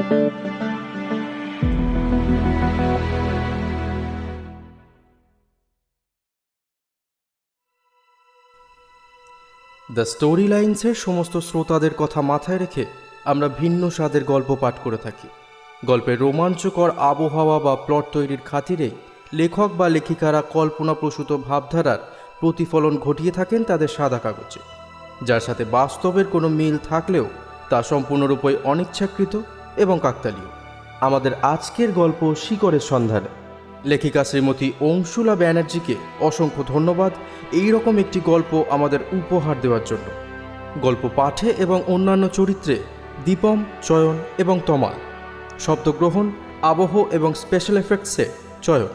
The story লাইন্সের সমস্ত শ্রোতাদের কথা মাথায় রেখে আমরা ভিন্ন স্বাদের গল্প পাঠ করে থাকি। গল্পের রোমাঞ্চকর আবহাওয়া বা প্লট তৈরির খাতিরে লেখক বা লেখিকারা কল্পনাপ্রসূত ভাবধারার প্রতিফলন ঘটিয়ে থাকেন তাদের সাদা কাগজে, যার সাথে বাস্তবের কোনো মিল থাকলেও তা সম্পূর্ণরূপে অনিচ্ছাকৃত এবং কাকতালীয়। আমাদের আজকের গল্প শিকড়ের সন্ধানে। লেখিকা শ্রীমতী অংশুলা ব্যানার্জিকে অসংখ্য ধন্যবাদ এই রকম একটি গল্প আমাদের উপহার দেওয়ার জন্য। গল্প পাঠে এবং অন্যান্য চরিত্রে দীপম, চয়ন এবং তমাল, শব্দগ্রহণ, আবহ এবং স্পেশাল এফেক্টসে চয়ন।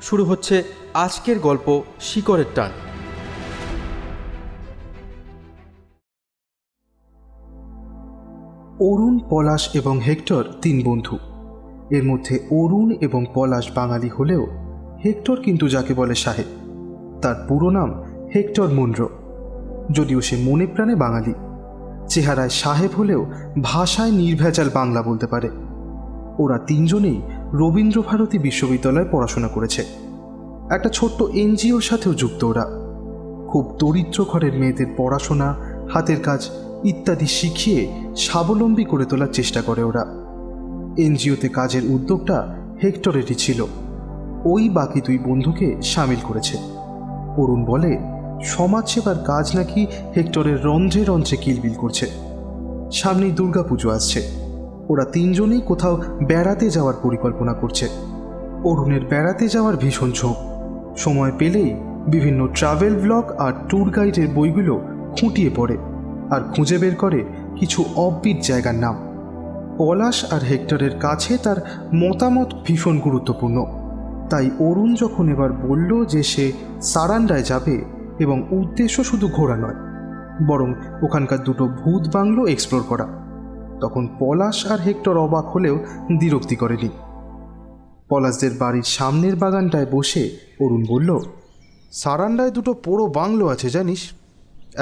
শুরু হচ্ছে আজকের গল্প শিকড়ের টান। অরুণ, পলাশ এবং হেক্টর 3 বন্ধু। এর মধ্যে অরুণ এবং পলাশ বাঙালি হলেও হেক্টর কিন্তু যাকে বলে সাহেব। তার পুরো নাম হেক্টর মুনরো, যদিও সে মনে প্রাণে বাঙালি। চেহারায় সাহেব হলেও ভাষায় নির্ভেজাল বাংলা বলতে পারে। ওরা 3 জনেই রবীন্দ্রভারতী বিশ্ববিদ্যালয়ে পড়াশোনা করেছে। একটা ছোট্ট এনজিওর সাথেও যুক্ত ওরা। খুব দরিদ্র ঘরের মেয়েদের পড়াশোনা, হাতের কাজ ইত্যাদি শিখিয়ে স্বাবলম্বী করে তোলার চেষ্টা করে ওরা। এনজিওতে কাজের উদ্যোগটা হেক্টরেরই ছিল। ওই বাকি 2 বন্ধুকে সামিল করেছে। অরুণ বলে সমাজসেবার কাজ নাকি হেক্টরের রন্ধ্রে রন্ধ্রে কিলবিল করছে। সামনেই দুর্গাপুজো আসছে। ওরা 3 জনেই কোথাও বেড়াতে যাওয়ার পরিকল্পনা করছে। অরুণের বেড়াতে যাওয়ার ভীষণ ঝোঁক। সময় পেলেই বিভিন্ন ট্রাভেল ব্লগ আর ট্যুর গাইডের বইগুলো খুঁটিয়ে পড়ে আর খুঁজে বের করে কিছু অফবিট জায়গার নাম। পলাশ আর হেক্টরের কাছে তার মতামত ভীষণ গুরুত্বপূর্ণ। তাই অরুণ যখন এবার বলল যে সে সারান্ডায় যাবে এবং উদ্দেশ্য শুধু ঘোরা নয়, বরং ওখানকার 2টো ভূত বাংলো এক্সপ্লোর করা, তখন পলাশ আর হেক্টর অবাক হলেও দ্বিরুক্তি করেনি। পলাশদের বাড়ির সামনের বাগানটায় বসে অরুণ বলল, সারান্ডায় 2টো পোড়ো বাংলো আছে জানিস।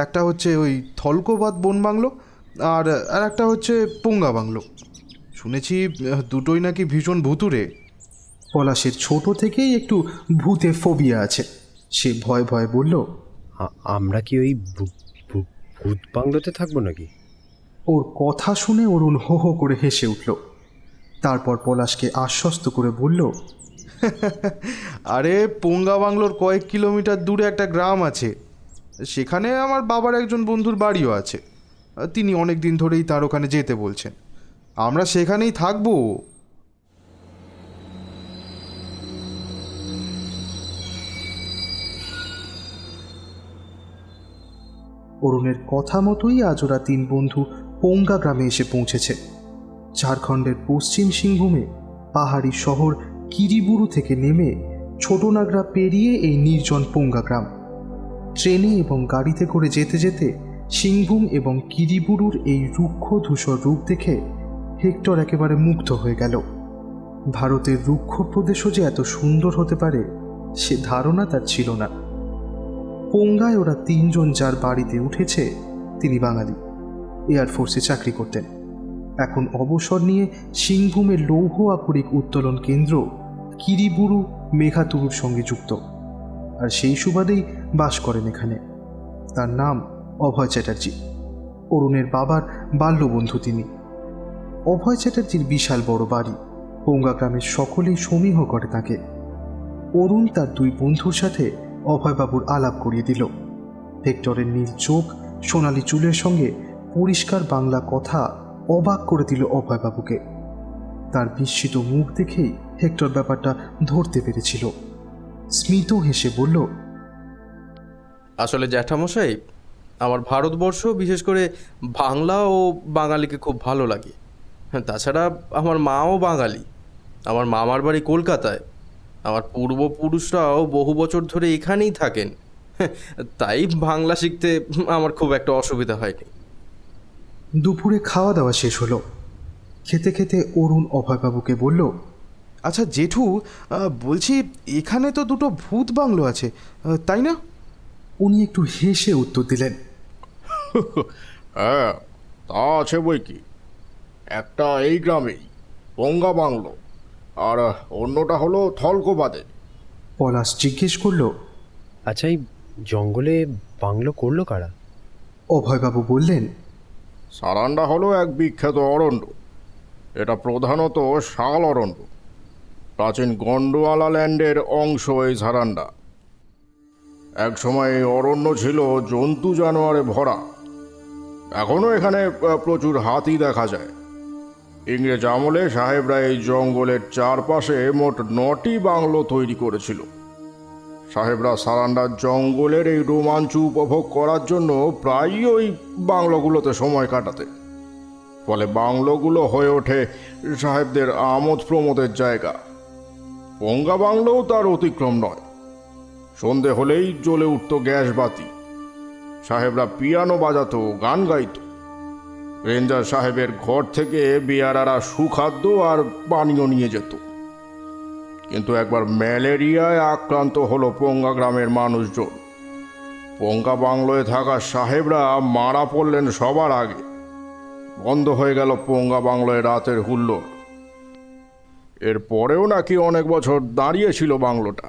একটা হচ্ছে ওই থলকোবাদ বন বাংলো, আর একটা হচ্ছে পোঙ্গা বাংলো। শুনেছি 2টোই নাকি ভীষণ ভুতুরে। পলাশের ছোট থেকেই একটু ভূতে ফোবিয়া আছে। সে ভয় ভয়ে বলল, আমরা কি ওই ভূত বাংলোতে থাকবো নাকি? ওর কথা শুনে অরুণ হো হো করে হেসে উঠল। তারপর পলাশকে আশ্বস্ত করে বলল, আরে পোঙ্গা বাংলোর কয়েক কিলোমিটার দূরে একটা গ্রাম আছে, সেখানে আমার বাবার একজন বন্ধুর বাড়িও আছে। তিনি অনেক দিন ধরেই তার ওখানে যেতে বলছেন। আমরা সেখানেই থাকবো। অরুণের কথা মতোই আজ ওরা 3 বন্ধু পোঙ্গা গ্রামে এসে পৌঁছেছে। ঝাড়খণ্ডের পশ্চিম সিংভূমে পাহাড়ি শহর কিরিবুরু থেকে নেমে ছোটনাগরা পেরিয়ে এই নির্জন পোঙ্গা গ্রাম। ট্রেনে এবং গাড়িতে করে যেতে যেতে সিংভূম এবং কিরিবুরুর এই রুক্ষ ধূসর রূপ দেখে হেক্টর একেবারে মুগ্ধ হয়ে গেল। ভারতের রুক্ষ প্রদেশও যে এত সুন্দর হতে পারে সে ধারণা তার ছিল না। পোঙ্গায় ওরা 3 জন যার বাড়িতে উঠেছে তিনি বাঙালি, এয়ারফোর্সে চাকরি করতেন। এখন অবসর নিয়ে সিংভূমের লৌহ আকরিক উত্তোলন কেন্দ্র কিরিবুরু মেঘাতুরুর সঙ্গে যুক্ত, আর সেই সুবাদেই বাস করেন এখানে। তার নাম অভয় চ্যাটার্জি। অরুণের বাবার বাল্যবন্ধু তিনি। অভয় চ্যাটার্জির বিশাল বড় বাড়ি। পোঙ্গা গ্রামের সকলেই সমীহ করে তাকে। অরুণ তার 2 বন্ধুর সাথে অভয়বাবুর আলাপ করিয়ে দিল। হেক্টরের নীল চোখ, সোনালি চুলের সঙ্গে পরিষ্কার বাংলা কথা অবাক করে দিল অভয়বাবুকে। তার বিস্মিত মুখ দেখেই হেক্টর ব্যাপারটা ধরতে পেরেছিল। স্মিত হেসে বলল, আসলে জ্যাঠামশাই, আমার ভারতবর্ষ বিশেষ করে বাংলা ও বাঙালিকে খুব ভালো লাগে। তাছাড়া আমার মাও বাঙালি। আমার মামার বাড়ি কলকাতায়। আমার পূর্বপুরুষরাও বহু বছর ধরে এখানেই থাকেন। তাই বাংলা শিখতে আমার খুব একটা অসুবিধা হয়নি। দুপুরে খাওয়া দাওয়া শেষ হলো। খেতে খেতে অরুণ অভয়বাবুকে বলল, আচ্ছা জেঠু, বলছি এখানে তো 2টো ভূত বাংলো আছে, তাই না? উনি একটু হেসে উত্তর দিলেন, হ্যাঁ, তা আছে বই কি। একটা এই গ্রামেই পঙ্গা বাংলো, আর অন্যটা হলো থলকোবাদে। পলাশ জিজ্ঞেস করলো। আচ্ছা, এই জঙ্গলে বাংলো করলো কারা? অভয়বাবু বললেন, সারান্ডা হলো এক বিখ্যাত অরণ্য। এটা প্রধানত শাল অরণ্য। প্রাচীন গন্ডোয়ালা ল্যান্ডের অংশ এই সারান্ডা। একসময় এই অরণ্য ছিল জন্তু জানোয়ারে ভরা। এখনও এখানে প্রচুর হাতি দেখা যায়। ইংরেজ আমলে সাহেবরা এই জঙ্গলের চারপাশে মোট 9টি বাংলো তৈরি করেছিল। সাহেবরা সারান্ডার জঙ্গলের এই রোমাঞ্চ উপভোগ করার জন্য প্রায়ই ওই বাংলোগুলোতে সময় কাটাতে। ফলে বাংলোগুলো হয়ে ওঠে সাহেবদের আমোদ প্রমোদের জায়গা। পঙ্গা বাংলোও তার অতিক্রম নয়। সন্ধে হলেই জ্বলে উঠত গ্যাস বাতি। সাহেবরা পিয়ানো বাজাতো, গান গাইতো। রেঞ্জার সাহেবের ঘর থেকে বেয়ারারা সুখাদ্য আর পানীয় নিয়ে যেত। কিন্তু একবার ম্যালেরিয়ায় আক্রান্ত হলো পঙ্গা গ্রামের মানুষজন। পঙ্গা বাংলোয় থাকা সাহেবরা মারা পড়লেন সবার আগে। বন্ধ হয়ে গেল পঙ্গা বাংলোয় রাতের হুল্লোড়। এরপরেও নাকি অনেক বছর দাঁড়িয়েছিল বাংলোটা।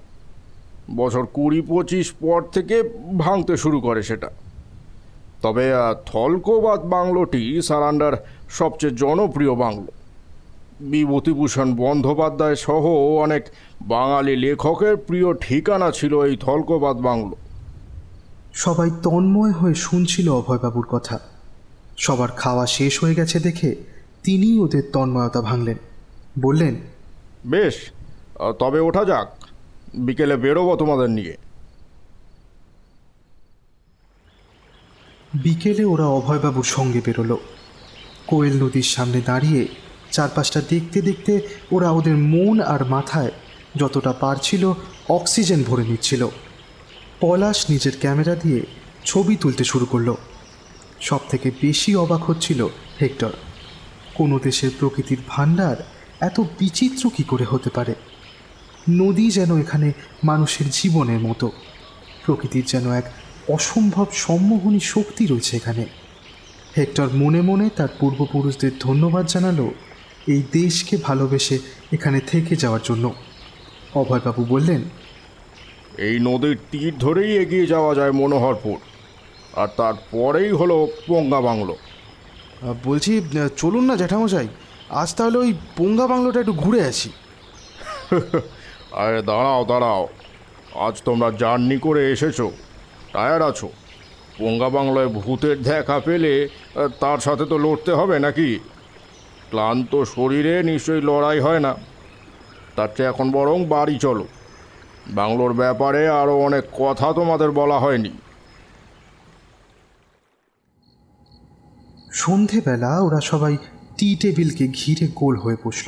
বছর 20-25 পর থেকে ভাঙতে শুরু করে সেটা। তবে থলকোবাদ বাংলোটি সারান্ডার সবচেয়ে জনপ্রিয় বাংলো। বিভূতিভূষণ বন্দ্যোপাধ্যায় সহ অনেক বাঙালি লেখকের প্রিয় ঠিকানা ছিল এই থলকোবাদ বাংলো। সবাই তন্ময় হয়ে শুনছিল অভয়বাবুর কথা। সবার খাওয়া শেষ হয়ে গেছে দেখে তিনিই ওদের তন্ময়তা ভাঙলেন। বললেন, বেশ, তবে ওঠা যাক, বিকেলে বেরোবো তোমাদের নিয়ে। বিকেলে ওরা অভয়বাবুর সঙ্গে বেরোলো। কোয়েল নদীর সামনে দাঁড়িয়ে চারপাশটা দেখতে দেখতে ওরা ওদের মন আর মাথায় যতটা পারছিল অক্সিজেন ভরে নিচ্ছিল। পলাশ নিজের ক্যামেরা দিয়ে ছবি তুলতে শুরু করলো। সব থেকে বেশি অবাক হচ্ছিল হেক্টর। কোনো দেশের প্রকৃতির ভাণ্ডার এত বিচিত্র কী করে হতে পারে। নদী যেন এখানে মানুষের জীবনের মতো। প্রকৃতির যেন এক অসম্ভব সম্মোহনী শক্তি রয়েছে এখানে। হেক্টর মনে মনে তার পূর্বপুরুষদের ধন্যবাদ জানালো এই দেশকে ভালোবেসে এখানে থেকে যাওয়ার জন্য। অভয়বাবু বললেন, এই নদীর তীর ধরেই এগিয়ে যাওয়া যায় মনোহরপুর, আর তারপরেই হলো পঙ্গা বাংলো। বলছি, চলুন না জ্যাঠামশাই, আজ তাহলে ওই পঙ্গা বাংলোটা একটু ঘুরে আসি। আরে দাঁড়াও দাঁড়াও, আজ তোমরা জার্নি করে এসেছো, টায়ার আছো। পঙ্গা বাংলায় ভূতের দেখা পেলে তার সাথে তো লড়তে হবে নাকি? ক্লান্ত শরীরে নিশ্চয়ই লড়াই হয় না। তার চেয়ে এখন বরং বাড়ি চলো। বাংলোর ব্যাপারে আরও অনেক কথা তোমাদের বলা হয়নি। সন্ধেবেলা ওরা সবাই টি টেবিলকে ঘিরে গোল হয়ে বসল।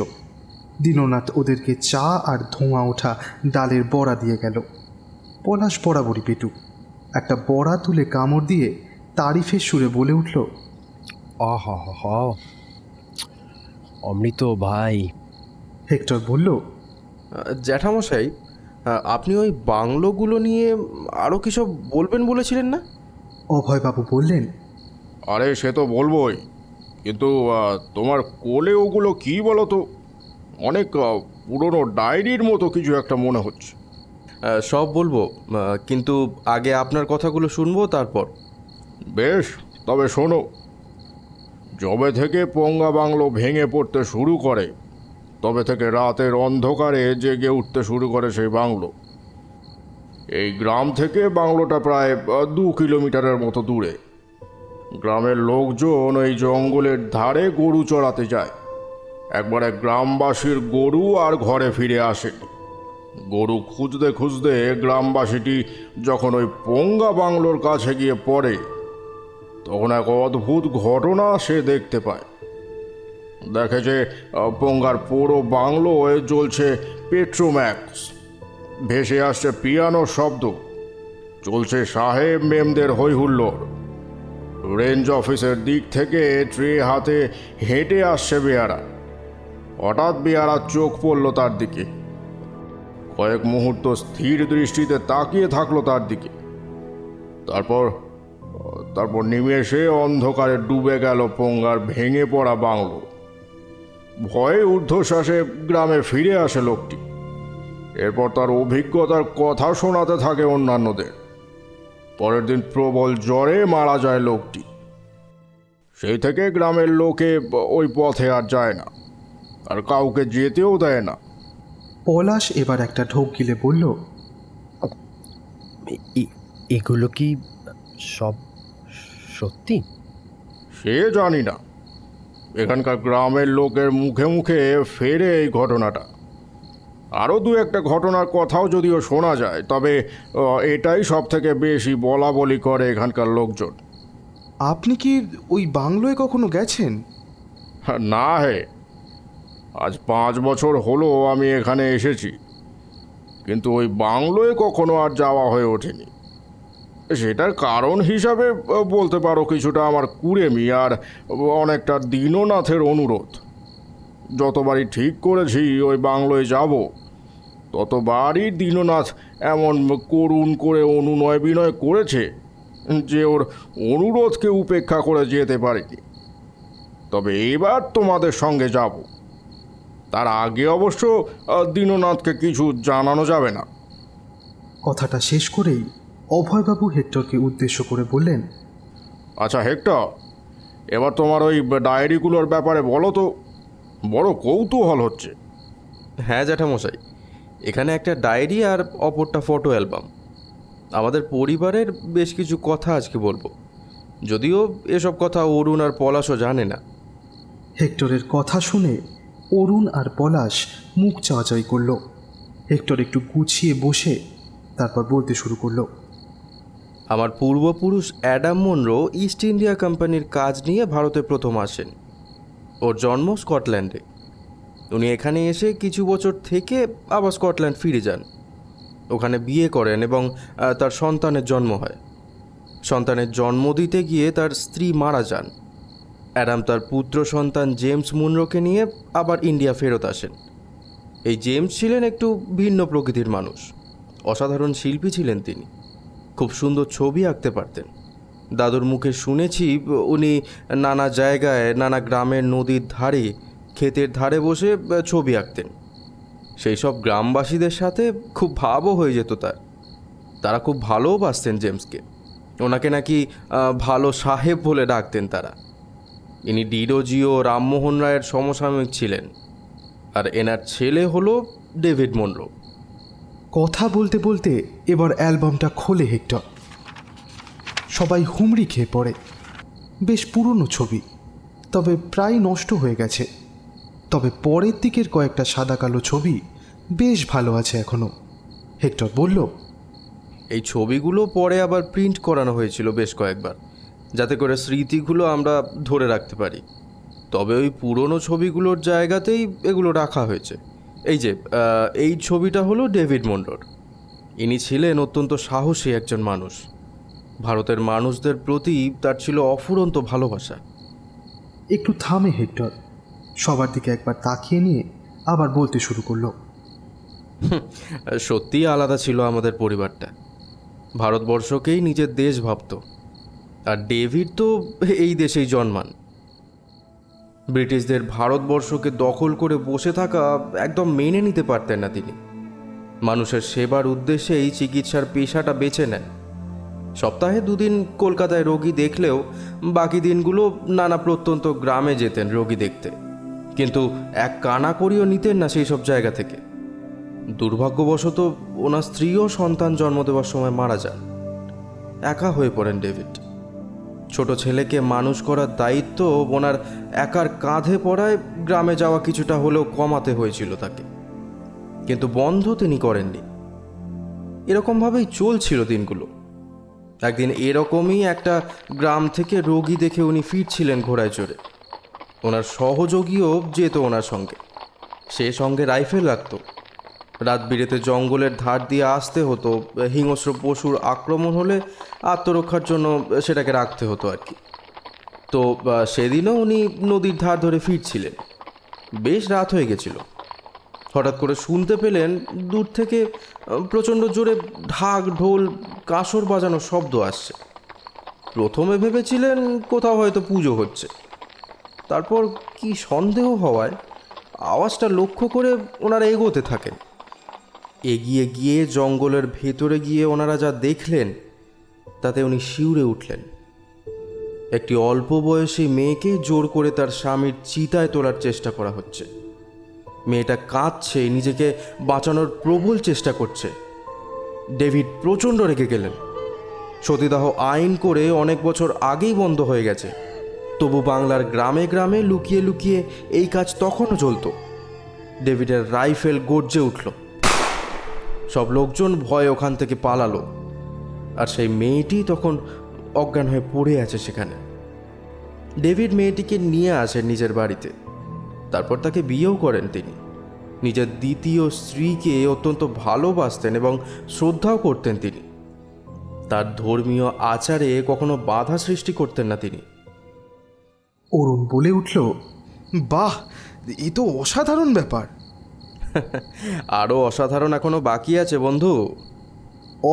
দীননাথ ওদেরকে চা আর ধোঁয়া ওঠা ডালের বড়া দিয়ে গেল। পলাশ বরাবরই পেটু। একটা বড়া তুলে কামড় দিয়ে তারিফের সুরে বলে উঠল, আহা, অমৃত ভাই। হেক্টর বলল, জ্যাঠামশাই, আপনি ওই বাংলোগুলো নিয়ে আরও কী সব বলবেন বলেছিলেন না? অভয়বাবু বললেন, আরে সে তো বলবোই, কিন্তু তোমার কোলে ওগুলো কি বলো তো? অনেক পুরনো ডায়েরির মতো কিছু একটা মনে হচ্ছে। সব বলবো, কিন্তু আগে আপনার কথাগুলো শুনবো তারপর। বেশ, তবে শোনো। যবে থেকে পঙ্গা বাংলো ভেঙে পড়তে শুরু করে তবে থেকে রাতের অন্ধকারে জেগে উঠতে শুরু করে সেই বাংলো। এই গ্রাম থেকে বাংলোটা প্রায় 2 কিলোমিটারের মতো দূরে। গ্রামের লোকজন ওই জঙ্গলের ধারে গরু চড়াতে যায়। একবার এক গ্রামবাসীর গরু আর ঘরে ফিরে আসেনি। গরু খুঁজতে খুঁজতে গ্রামবাসীটি যখন ওই পঙ্গা বাংলোর কাছে গিয়ে পড়ে, তখন এক অদ্ভুত ঘটনা সে দেখতে পায়। দেখে যে পঙ্গার পুরো বাংলোয় জ্বলছে পেট্রোম্যাক্স, ভেসে আসছে পিয়ানোর শব্দ, চলছে সাহেব মেমদের হইহুল্লোড়। রেঞ্জ অফিসের দিক থেকে ট্রে হাতে হেঁটে আসছে বেয়ারা। হঠাৎ বেয়ারার চোখ পড়ল তার দিকে। কয়েক মুহূর্ত স্থির দৃষ্টিতে তাকিয়ে থাকলো তার দিকে। তারপর নিমেষে অন্ধকারে ডুবে গেল পঙ্গার ভেঙে পড়া বাংলো। ভয়ে ঊর্ধ্বশ্বাসে গ্রামে ফিরে আসে লোকটি। এরপর তার অভিজ্ঞতার কথা শোনাতে থাকে অন্যান্যদের। পরের দিন প্রবল জ্বরে মারা যায় লোকটি। সেই থেকে গ্রামের লোকে ওই পথে আর যায় না, আর কাউকে যেতেও দেয় না। পলাশ এবার একটা ঢোক গিলে বলল, এগুলো কি সব সত্যি? সে জানি না, এখানকার গ্রামের লোকের মুখে মুখে ফেরে এই ঘটনাটা। আরও দু একটা ঘটনার কথাও যদিও শোনা যায়, তবে এটাই সব থেকে বেশি বলা বলি করে এখানকার লোকজন। আপনি কি ওই বাংলোয় কখনো গেছেন? না হে, আজ 5 বছর হলো আমি এখানে এসেছি, কিন্তু ওই বাংলোয় কখনো আর যাওয়া হয়ে ওঠেনি। সেটার কারণ হিসাবে বলতে পারো কিছুটা আমার কুড়েমি আর অনেকটা দীননাথের অনুরোধ। যতবারই ঠিক করেছি ওই বাংলোয় যাব, ততবারই দীননাথ এমন করুণ করে অনুনয় বিনয় করেছে যে ওর অনুরোধকে উপেক্ষা করে যেতে পারিনি। তবে এবার তোমাদের সঙ্গে যাব। তার আগে অবশ্য দীননাথকে কিছু জানানো যাবে না। কথাটা শেষ করেই অভয়বাবু হেক্টরকে উদ্দেশ্য করে বললেন, আচ্ছা হেক্টর, এবার তোমার ওই ডায়েরিগুলোর ব্যাপারে বলো তো, বড় কৌতূহল হচ্ছে। হ্যাঁ জ্যাঠামশাই, এখানে একটা ডায়েরি আর অপরটা ফটো অ্যালবাম। আমাদের পরিবারের বেশ কিছু কথা আজকে বলবো, যদিও এসব কথা অরুণ আর পলাশও জানে না। হেক্টরের কথা শুনে অরুণ আর পলাশ মুখ চাওয়াচাই করল। হেক্টর একটু গুছিয়ে বসে তারপর বলতে শুরু করলো, আমার পূর্বপুরুষ অ্যাডাম মনরো ইস্ট ইন্ডিয়া কোম্পানির কাজ নিয়ে ভারতে প্রথম আসেন। ওর জন্ম স্কটল্যান্ডে। উনি এখানে এসে কিছু বছর থেকে আবার স্কটল্যান্ড ফিরে যান। ওখানে বিয়ে করেন এবং তার সন্তানের জন্ম হয়। সন্তানের জন্ম দিতে গিয়ে তার স্ত্রী মারা যান। অ্যাডাম তার পুত্র সন্তান জেমস মুনরোকে নিয়ে আবার ইন্ডিয়া ফেরত আসেন। এই জেমস ছিলেন একটু ভিন্ন প্রকৃতির মানুষ। অসাধারণ শিল্পী ছিলেন তিনি। খুব সুন্দর ছবি আঁকতে পারতেন। দাদুর মুখে শুনেছি উনি নানা জায়গায়, নানা গ্রামের নদীর ধারে, ক্ষেতের ধারে বসে ছবি আঁকতেন। সেই সব গ্রামবাসীদের সাথে খুব ভাবও হয়ে যেত তার। তারা খুব ভালোবাসতেন জেমসকে। ওনাকে নাকি ভালো সাহেব বলে ডাকতেন তারা। ইনি ডিরোজি ও রামমোহন রায়ের সমসাময়িক ছিলেন, আর এনার ছেলে হলো ডেভিড মনরো। কথা বলতে বলতে এবার অ্যালবামটা খোলে হেক্টর। সবাই হুমড়ি খেয়ে পড়ে। বেশ পুরনো ছবি, তবে প্রায় নষ্ট হয়ে গেছে। তবে পরের দিকের কয়েকটা সাদা কালো ছবি বেশ ভালো আছে এখনও। হেক্টর বলল, এই ছবিগুলো পরে আবার প্রিন্ট করানো হয়েছিল বেশ কয়েকবার, যাতে করে স্মৃতিগুলো আমরা ধরে রাখতে পারি। তবে ওই পুরনো ছবিগুলোর জায়গাতেই এগুলো রাখা হয়েছে। এই যে এই ছবিটা হলো ডেভিড মনরোর। ইনি ছিলেন অত্যন্ত সাহসী একজন মানুষ। ভারতের মানুষদের প্রতি তার ছিল অফুরন্ত ভালোবাসা। একটু থামে হেক্টর, সবার দিকে একবার তাকিয়ে নিয়ে আবার বলতে শুরু করলো, সত্যিই আলাদা ছিল আমাদের পরিবারটা। ভারতবর্ষকেই নিজের দেশ ভাবত। আর ডেভিড তো এই দেশেই জন্মান। ব্রিটিশদের ভারতবর্ষকে দখল করে বসে থাকা একদম মেনে নিতে পারতেন না তিনি। মানুষের সেবার উদ্দেশ্যেই চিকিৎসার পেশাটা বেছে নেন। সপ্তাহে 2 দিন কলকাতায় রোগী দেখলেও বাকি দিনগুলো নানা প্রত্যন্ত গ্রামে যেতেন রোগী দেখতে। কিন্তু এক কানা করিও নিতেন না সেই সব জায়গা থেকে। দুর্ভাগ্যবশত ওনার স্ত্রীও সন্তান জন্ম দেওয়ার সময় মারা যান। একা হয়ে পড়েন ডেভিড। ছোট ছেলেকে মানুষ করার দায়িত্ব ওনার একার কাঁধে পড়ায় গ্রামে যাওয়া কিছুটা হলেও কমাতে হয়েছিল তাকে। কিন্তু বন্ধ তিনি করেননি। এরকমভাবেই চলছিল দিনগুলো। একদিন এরকমই একটা গ্রাম থেকে রোগী দেখে উনি ফিরছিলেন ঘোড়ায় চড়ে। ওনার সহযোগীও যেত ওনার সঙ্গে। সে সঙ্গে রাইফেল রাখত। রাত বিরেতে জঙ্গলের ধার দিয়ে আসতে হতো। হিংস্র পশুর আক্রমণ হলে আত্মরক্ষার জন্য সেটাকে রাখতে হতো আর কি। তো সেদিনও উনি নদীর ধার ধরে ফিরছিলেন। বেশ রাত হয়ে গেছিল। হঠাৎ করে শুনতে পেলেন দূর থেকে প্রচণ্ড জোরে ঢাক, ঢোল, কাঁসর বাজানোর শব্দ আসছে। প্রথমে ভেবেছিলেন কোথাও হয়তো পুজো হচ্ছে। তারপর কি সন্দেহ হওয়ায় আওয়াজটা লক্ষ্য করে ওনারা এগোতে থাকেন। এগিয়ে গিয়ে জঙ্গলের ভেতরে গিয়ে ওনারা যা দেখলেন তাতে উনি শিউরে উঠলেন। একটি অল্প বয়সী মেয়েকে জোর করে তার স্বামীর চিতায় তোলার চেষ্টা করা হচ্ছে। মেয়েটা কাঁদছে, নিজেকে বাঁচানোর প্রবল চেষ্টা করছে। ডেভিড প্রচণ্ড রেগে গেলেন। সতীদাহ আইন করে অনেক বছর আগেই বন্ধ হয়ে গেছে, তবু বাংলার গ্রামে গ্রামে লুকিয়ে লুকিয়ে এই কাজ তখনও চলত। ডেভিডের রাইফেল গর্জে উঠল। সব লোকজন ভয়ে ওখান থেকে পালালো, আর সেই মেয়েটি তখন অজ্ঞান হয়ে পড়ে আছে সেখানে। ডেভিড মেয়েটিকে নিয়ে আসেন নিজের বাড়িতে, তারপর তাকে বিয়েও করেন তিনি। নিজের দ্বিতীয় স্ত্রীকে অত্যন্ত ভালোবাসতেন এবং শ্রদ্ধাও করতেন তিনি। তার ধর্মীয় আচারে কখনো বাধা সৃষ্টি করতেন না তিনি। অরুণ বলে উঠল, বাহ, এ তো অসাধারণ ব্যাপার। আরও অসাধারণ এখনো বাকি আছে বন্ধু।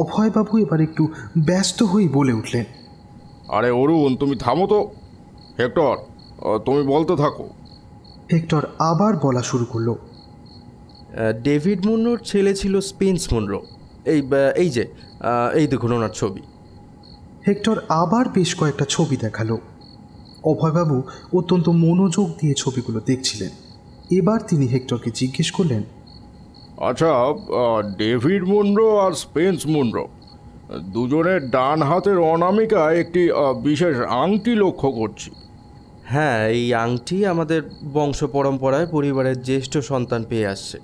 অভয়বাবু এবার একটু ব্যস্ত হয়ে বলে উঠলেন। আরে অরুণ, তুমি থামো তো। হেক্টর, তুমি বলতে থাকো। হেক্টর আবার বলা শুরু করলো। ডেভিড মুনরোর ছেলে ছিল স্পেন্স মুনরো। এই যে এই দেখুন ওনার ছবি। হেক্টর আবার বেশ কয়েকটা ছবি দেখালো। অভয়বাবু অত্যন্ত মনোযোগ দিয়ে ছবিগুলো দেখছিলেন। এবার তিনি হেক্টরকে জিজ্ঞেস করলেন, আচ্ছা, ডেভিড মুনরো আর স্পেন্স মুনরো দুজনের ডান হাতের অনামিকায় একটি বিশেষ আংটি লক্ষ্য করছি। হ্যাঁ, এই আংটি আমাদের বংশ পরম্পরায় পরিবারের জ্যেষ্ঠ সন্তান পেয়ে আসছে।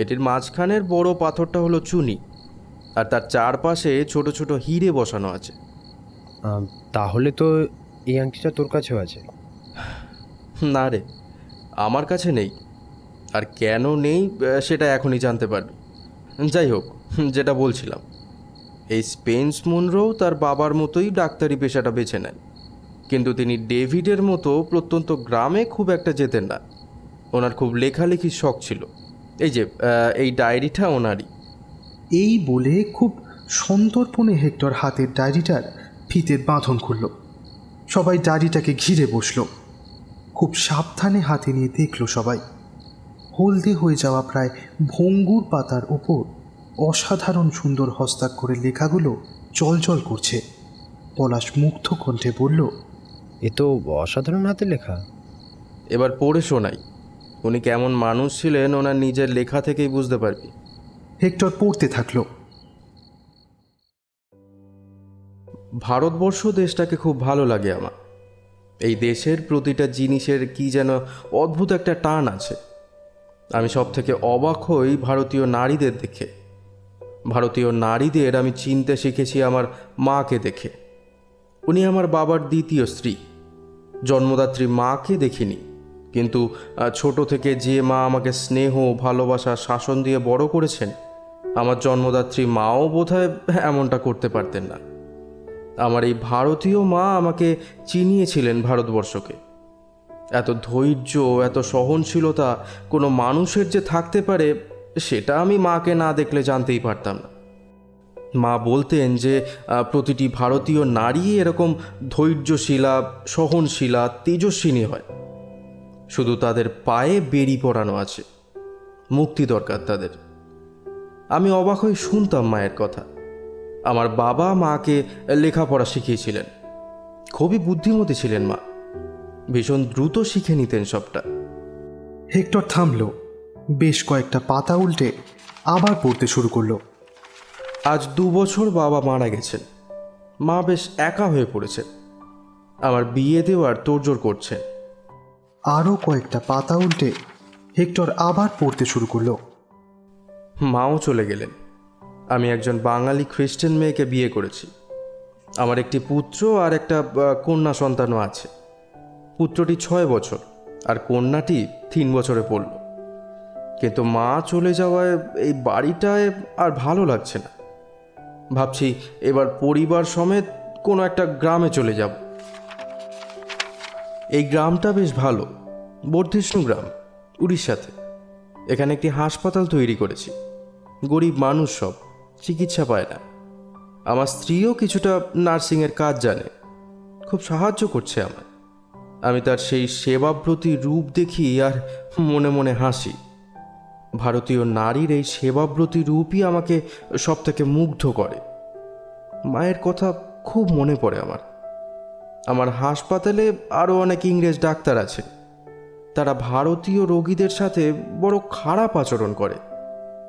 এটির মাঝখানের বড় পাথরটা হলো চুনি, আর তার চারপাশে ছোট ছোট হিরে বসানো আছে। তাহলে তো এই আংটিটা তোর কাছেও আছে? না রে, আমার কাছে নেই। আর কেন নেই সেটা এখনই জানতে পারবি। যাই হোক, যেটা বলছিলাম, এই স্পেন্স মুনরো তার বাবার মতোই ডাক্তারি পেশাটা বেছে নেন, কিন্তু তিনি ডেভিডের মতো প্রত্যন্ত গ্রামে খুব একটা যেতেন না। ওনার খুব লেখালেখির শখ ছিল। এই যে এই ডায়েরিটা ওনারই। এই বলে খুব সন্তর্পণে হেক্টর হাতের ডায়েরিটার ফিতের বাঁধন খুলল। সবাই ডায়েরিটাকে ঘিরে বসল। খুব সাবধানে হাতে নিয়ে দেখল সবাই। হলদে হয়ে যাওয়া প্রায় ভঙ্গুর পাতার ওপর অসাধারণ সুন্দর হস্তাক্ষরে লেখাগুলো চলচল করছে। পলাশ মুগ্ধ কণ্ঠে বলল, এ তো অসাধারণ হাতে লেখা। এবার পড়ে শোনাই, উনি কেমন মানুষ ছিলেন ওনার নিজের লেখা থেকেই বুঝতে পারবি। হেক্টর পড়তে থাকলো। ভারতবর্ষ দেশটাকে খুব ভালো লাগে আমার। এই দেশের প্রতিটা জিনিসের কি যেন অদ্ভুত একটা টান আছে। আমি সব থেকে অবাক হই ভারতীয় নারীদের দেখে। ভারতীয় নারীদের আমি চিনতে শিখেছি আমার মাকে দেখে। উনি আমার বাবার দ্বিতীয় স্ত্রী। জন্মদাত্রী মাকে দেখিনি, কিন্তু ছোট থেকে যে মা আমাকে স্নেহ, ভালোবাসা, শাসন দিয়ে বড় করেছেন, আমার জন্মদাত্রী মাও বোধহয় এমনটা করতে পারতেন না। আমার এই ভারতীয় মা আমাকে চিনিয়েছিলেন ভারতবর্ষকে। এত ধৈর্য, এত সহনশীলতা কোনো মানুষের যে থাকতে পারে, সেটা আমি মাকে না দেখলে জানতেই পারতাম না। মা বলতেন যে প্রতিটি ভারতীয় নারী এরকম ধৈর্যশীলা, সহনশীলা, তেজস্বিনী হয়। শুধু তাদের পায়ে বেড়ি পরানো আছে, মুক্তি দরকার তাদের। আমি অবাক হয়ে শুনতাম মায়ের কথা। আমার বাবা মাকে লেখাপড়া শিখিয়েছিলেন। খুবই বুদ্ধিমতী ছিলেন মা, ভীষণ দ্রুত শিখে নিতেন সবটা। হেক্টর থামল, বেশ কয়েকটা পাতা উল্টে আবার পড়তে শুরু করলো। আজ 2 বছর বাবা মারা গেছেন। মা বেশ একা হয়ে পড়েছেন। আমার বিয়ে দেওয়ার তোড়জোড় করছেন। আরও কয়েকটা পাতা উল্টে হেক্টর আবার পড়তে শুরু করলো। মাও চলে গেলেন। আমি একজন বাঙালি খ্রিস্টান মেয়েকে বিয়ে করেছি। আমার একটি পুত্র আর একটা কন্যা সন্তানও আছে। পুত্রটি 6 বছর আর কন্যাটি 3 বছরে পড়ল। কিন্তু মা চলে যাওয়ায় এই বাড়িটায় আর ভালো লাগছে না। ভাবছি এবার পরিবার সমেত কোনো একটা গ্রামে চলে যাব। এই গ্রামটা বেশ ভালো, বর্ধিষ্ণু গ্রাম, উড়িষ্যাতে। এখানে একটি হাসপাতাল তৈরি করেছি। গরিব মানুষ সব, চিকিৎসা পায় না। আমার স্ত্রীও কিছুটা নার্সিংয়ের কাজ জানে, খুব সাহায্য করছে আমার। আমি তার সেই সেবাব্রতী রূপ দেখি আর মনে মনে হাসি। ভারতীয় নারীর এই সেবাব্রতী রূপই আমাকে সব থেকে মুগ্ধ করে। মায়ের কথা খুব মনে পড়ে আমার হাসপাতালে আরও অনেক ইংরেজ ডাক্তার আছে, তারা ভারতীয় রোগীদের সাথে বড় খারাপ আচরণ করে,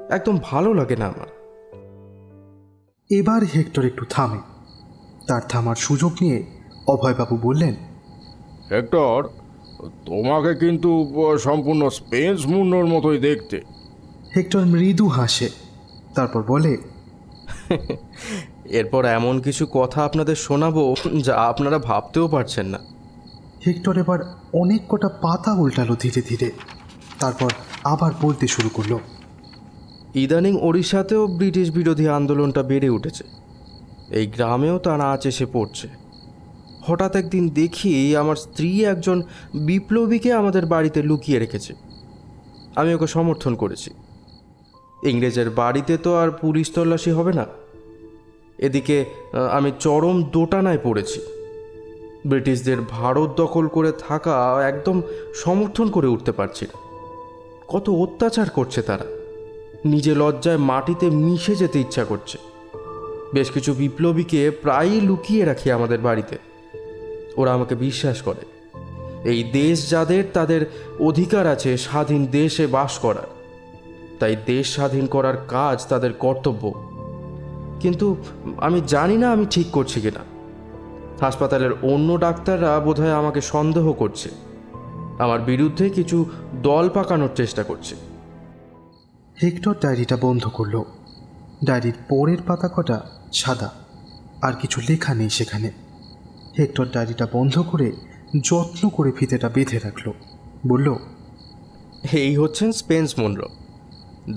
একদম ভালো লাগে না আমার। এবার হেক্টর একটু থামে। তার থামার সুযোগ নিয়ে অভয়বাবু বললেন, হেক্টর, তোমাকে কিন্তু সম্পূর্ণ স্পেন্স মুন্ডোর মতোই দেখতে। হেক্টর মৃদু হাসে, তারপর বলে, এরপর এমন কিছু কথা আপনাদের শোনাবো যা আপনারা ভাবতেও পারছেন না। হেক্টর এবার অনেক কটা পাতা উল্টালো ধীরে ধীরে, তারপর আবার বলতে শুরু করলো। ইদানিং ওড়িশাতেও ব্রিটিশ বিরোধী আন্দোলনটা বেড়ে উঠেছে, এই গ্রামেও তার আঁচ এসে পড়ছে। হঠাৎ একদিন দেখি আমার স্ত্রী একজন বিপ্লবীকে আমাদের বাড়িতে লুকিয়ে রেখেছে। আমি ওকে সমর্থন করেছি। ইংরেজের বাড়িতে তো আর পুলিশ তল্লাশি হবে না। এদিকে আমি চরম দোটানায় পড়েছি। ব্রিটিশদের ভারত দখল করে থাকা একদম সমর্থন করে উঠতে পারছি না। কত অত্যাচার করছে তারা, নিজে লজ্জায় মাটিতে মিশে যেতে ইচ্ছা করছে। বেশ কিছু বিপ্লবীকে প্রায়ই লুকিয়ে রাখি আমাদের বাড়িতে। ওরা আমাকে বিশ্বাস করে এই দেশ যাদের, তাদের অধিকার আছে স্বাধীন দেশে বাস করার, তাই দেশ স্বাধীন করার কাজ তাদের কর্তব্য। কিন্তু আমি জানি না আমি ঠিক করছি কিনা। হাসপাতালের অন্য ডাক্তাররা বোধহয় আমাকে সন্দেহ করছে, আমার বিরুদ্ধে কিছু দল পাকানোর চেষ্টা করছে। হেক্টর ডায়েরিটা বন্ধ করলো। ডায়েরির পরের পাতা কটা সাদা, আর কিছু লেখা নেই সেখানে। হেক্টর ডায়েরিটা বন্ধ করে যত্ন করে ফিতেটা বেঁধে রাখলো, বলল, এই হচ্ছেন স্পেন্স মুনরো।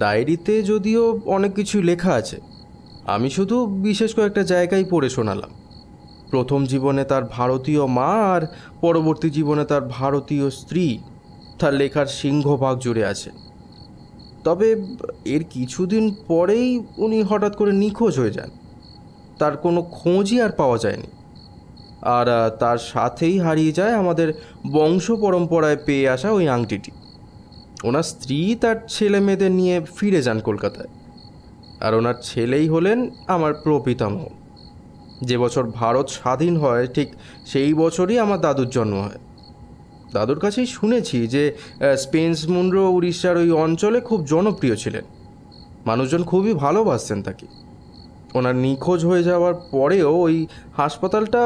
ডায়েরিতে যদিও অনেক কিছু লেখা আছে, আমি শুধু বিশেষ কয়েকটা জায়গায় পড়ে শোনালাম। প্রথম জীবনে তার ভারতীয় মা আর পরবর্তী জীবনে তার ভারতীয় স্ত্রী তার লেখার সিংহভাগ জুড়ে আছে। তবে এর কিছুদিন পরেই উনি হঠাৎ করে নিখোঁজ হয়ে যান। তার কোনো খোঁজই আর পাওয়া যায়নি। আর তার সাথেই হারিয়ে যায় আমাদের বংশ পরম্পরায় পেয়ে আসা ওই আংটিটি। ওনার স্ত্রী তার ছেলে মেয়েদের নিয়ে ফিরে যান কলকাতায়, আর ওনার ছেলেই হলেন আমার প্রপিতামহ। যে বছর ভারত স্বাধীন হয় ঠিক সেই বছরই আমার দাদুর জন্ম হয়। দাদুর কাছেই শুনেছি যে স্পেন্স মুনরো উড়িষ্যার ওই অঞ্চলে খুব জনপ্রিয় ছিলেন, মানুষজন খুবই ভালোবাসতেন তাকে। ওনার নিখোঁজ হয়ে যাওয়ার পরেও ওই হাসপাতালটা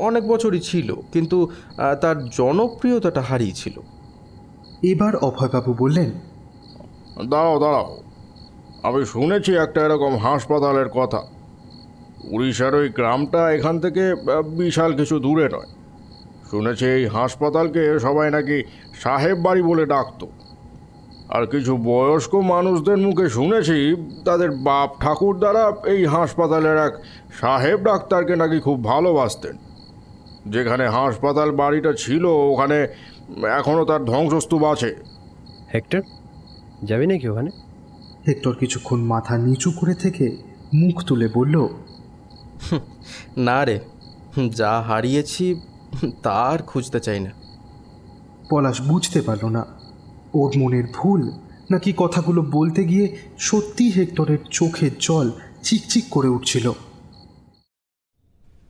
অনেক বছরই ছিল, কিন্তু তার জনপ্রিয়তাটা হারিয়েছিল। এবার অভয়বাবু বললেন, দাঁড়াও দাঁড়াও, আমি শুনেছি একটা এরকম হাসপাতালের কথা। উড়িষ্যার ওই গ্রামটা এখান থেকে বিশাল কিছু দূরে নয়। শুনেছি এই হাসপাতালকে সবাই নাকি সাহেব বাড়ি বলে ডাকতো। আর কিছু বয়স্ক মানুষদের মুখে শুনেছি তাদের বাপ ঠাকুর দ্বারা এই হাসপাতালের এক সাহেব ডাক্তারকে নাকি খুব ভালোবাসতেন। যেখানে হাসপাতাল বাড়িটা ছিল ওখানে এখনও তার ধ্বংসস্তূপ আছে। হেক্টর, যাবি নাকি ওখানে? হেক্টর কিছুক্ষণ মাথা নিচু করে থেকে মুখ তুলে বলল, না রে, যা হারিয়েছি তা আর খুঁজতে চাই না। পলাশ বুঝতে পারল না ওর মনের ভুল নাকি কথাগুলো বলতে গিয়ে সত্যি হেক্টরের চোখের জল চিকচিক করে উঠছিল।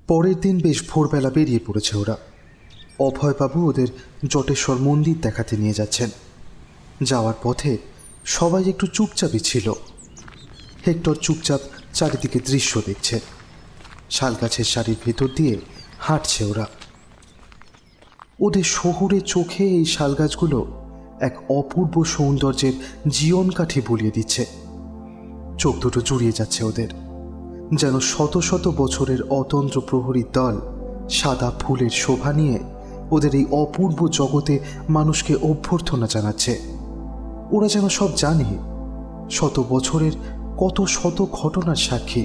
পরের দিন বেশ ভোরবেলা বেরিয়ে পড়েছে ওরা। অভয়বাবু ওদের জটেশ্বর মন্দির দেখাতে নিয়ে যাচ্ছেন। যাওয়ার পথে সবাই একটু চুপচাপই ছিল। হেক্টর চুপচাপ চারিদিকে দৃশ্য দেখছে। শালগাছের সারির ভেতর দিয়ে হাঁটছে ওরা। ওদের শহুরে চোখে এই শালগাছগুলো এক অপূর্ব সৌন্দর্যের জীবন কাঠি বলিয়ে দিচ্ছে। চোখ দুটো জুড়িয়ে যাচ্ছে ওদের, যেন শত শত বছরের অতন্ত্র প্রহরীর দল সাদা ফুলের শোভা নিয়ে ওদের এই অপূর্ব জগতে মানুষকে অভ্যর্থনা জানাচ্ছে। ওরা যেন সব জানে, শত বছরের কত শত ঘটনার সাক্ষী,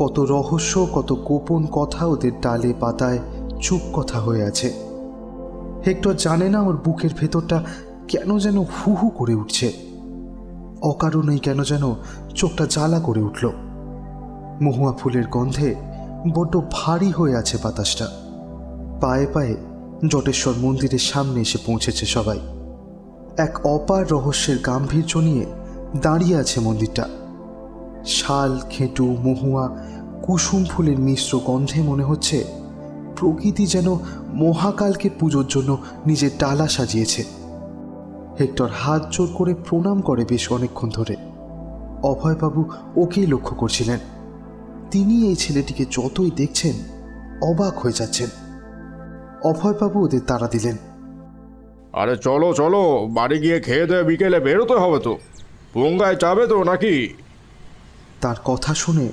কত রহস্য, কত গোপন কথা ওদের ডালে পাতায় চুপ কথা হয়ে আছে। হেক্টর জানে না ওর বুকের ভেতরটা কেন যেন হু হু করে উঠছে। অকারণেই কেন যেন চোখটা জ্বালা করে উঠল। মহুয়া ফুলের গন্ধে বড্ড ভারী হয়ে আছে বাতাসটা। পায়ে পায়ে জটেশ্বর মন্দিরের সামনে এসে পৌঁছেছে সবাই। এক অপার রহস্যের গাম্ভীর্য নিয়ে দাঁড়িয়ে আছে মন্দিরটা। শাল, খেটু, মহুয়া, কুসুম ফুলের মিশ্র গন্ধে মনে হচ্ছে প্রকৃতি যেন মহাকালকে পুজোর জন্য নিজের ডালা সাজিয়েছে। হেক্টর হাত জোর করে প্রণাম করে বেশ অনেকক্ষণ ধরে। অভয়বাবু ওকেই লক্ষ্য করছিলেন। তিনি এই ছেলেটিকে যতই দেখছেন অবাক হয়ে যাচ্ছেন। অভয়বাবু ওদের তাড়া দিলেন। আরে চলো চলো, বাড়ি গিয়ে খেয়ে দেয়ে বিকেলে বেরোতে হবে তো। পঙ্গায় যাবে তো নাকি? তার কথা শুনে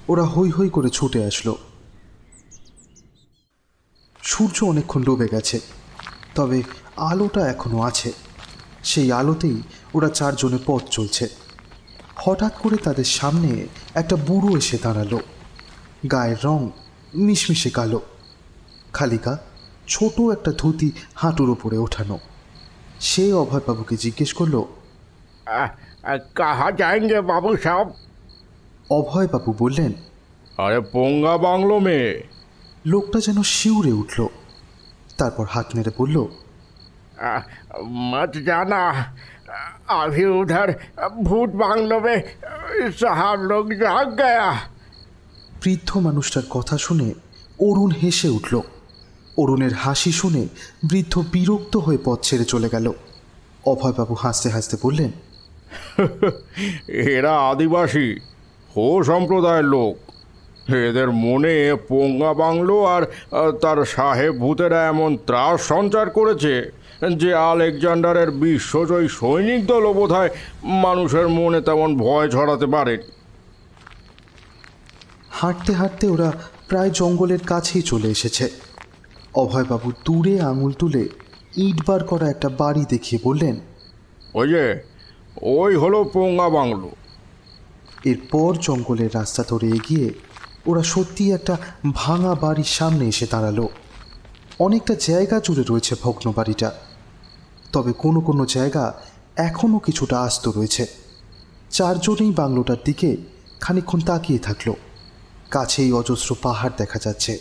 ওরা হৈ হৈ করে ছুটে আসলো। সূর্য অনেকক্ষণ ডুবে গেছে, তবে আলোটা এখনো আছে। সেই আলোতেই ওরা চারজনে পথ চলছে। হঠাৎ করে তাদের সামনে একটা বুড়ো এসে দাঁড়ালো। গায়ের রং মিশমিশে কালো, খালি গা, ছোট একটা ধুতি হাঁটুর ওপরে ওঠানো। সে অভয়বাবুকে জিজ্ঞেস করলো, কাহা যাएंगे বাবু সাহেব? অভয়বাবু বললেন, আরে পোঙ্গা বাংলো में। লোকটা যেন শিউরে উঠল। তারপর হাত নেড়ে বলল, मत जाना, अभी उधर भूत बांग्लो में साहब लोग जाग गया। বৃদ্ধ মানুষটার কথা শুনে অরুণ হেসে উঠল। অরুণের হাসি শুনে বৃদ্ধ বিরক্ত হয়ে পথ ছেড়ে চলে গেল। অভয়বাবু হাসতে হাসতে বললেন, এরা আদিবাসী হো সম্প্রদায়ের লোক। এদের মনে পোঙ্গা বাংলো আর তার সাহেব ভূতেরা এমন ত্রাস সঞ্চার করেছে যে আলেকজান্ডারের বিশ্বজয়ী সৈনিক দলও বোধহয় মানুষের মনে তেমন ভয় ছড়াতে পারে। হাঁটতে হাঁটতে ওরা প্রায় জঙ্গলের কাছেই চলে এসেছে। অভয়বাবু দূরে আঙুল তুলে ইট বার করা একটা বাড়ি দেখিয়ে বললেন, ওই যে ওই হলো পোঙ্গা বাংলো। এরপর জঙ্গলের রাস্তা ধরে এগিয়ে ওরা সত্যি একটা ভাঙা বাড়ির সামনে এসে দাঁড়ালো। অনেকটা জায়গা জুড়ে রয়েছে ভগ্ন বাড়িটা, তবে কোনো কোনো জায়গা এখনও কিছুটা আস্ত রয়েছে। চারজনেই বাংলোটার দিকে খানিকক্ষণ তাকিয়ে থাকলো। কাছেই অজস্র পাহাড় দেখা যাচ্ছে,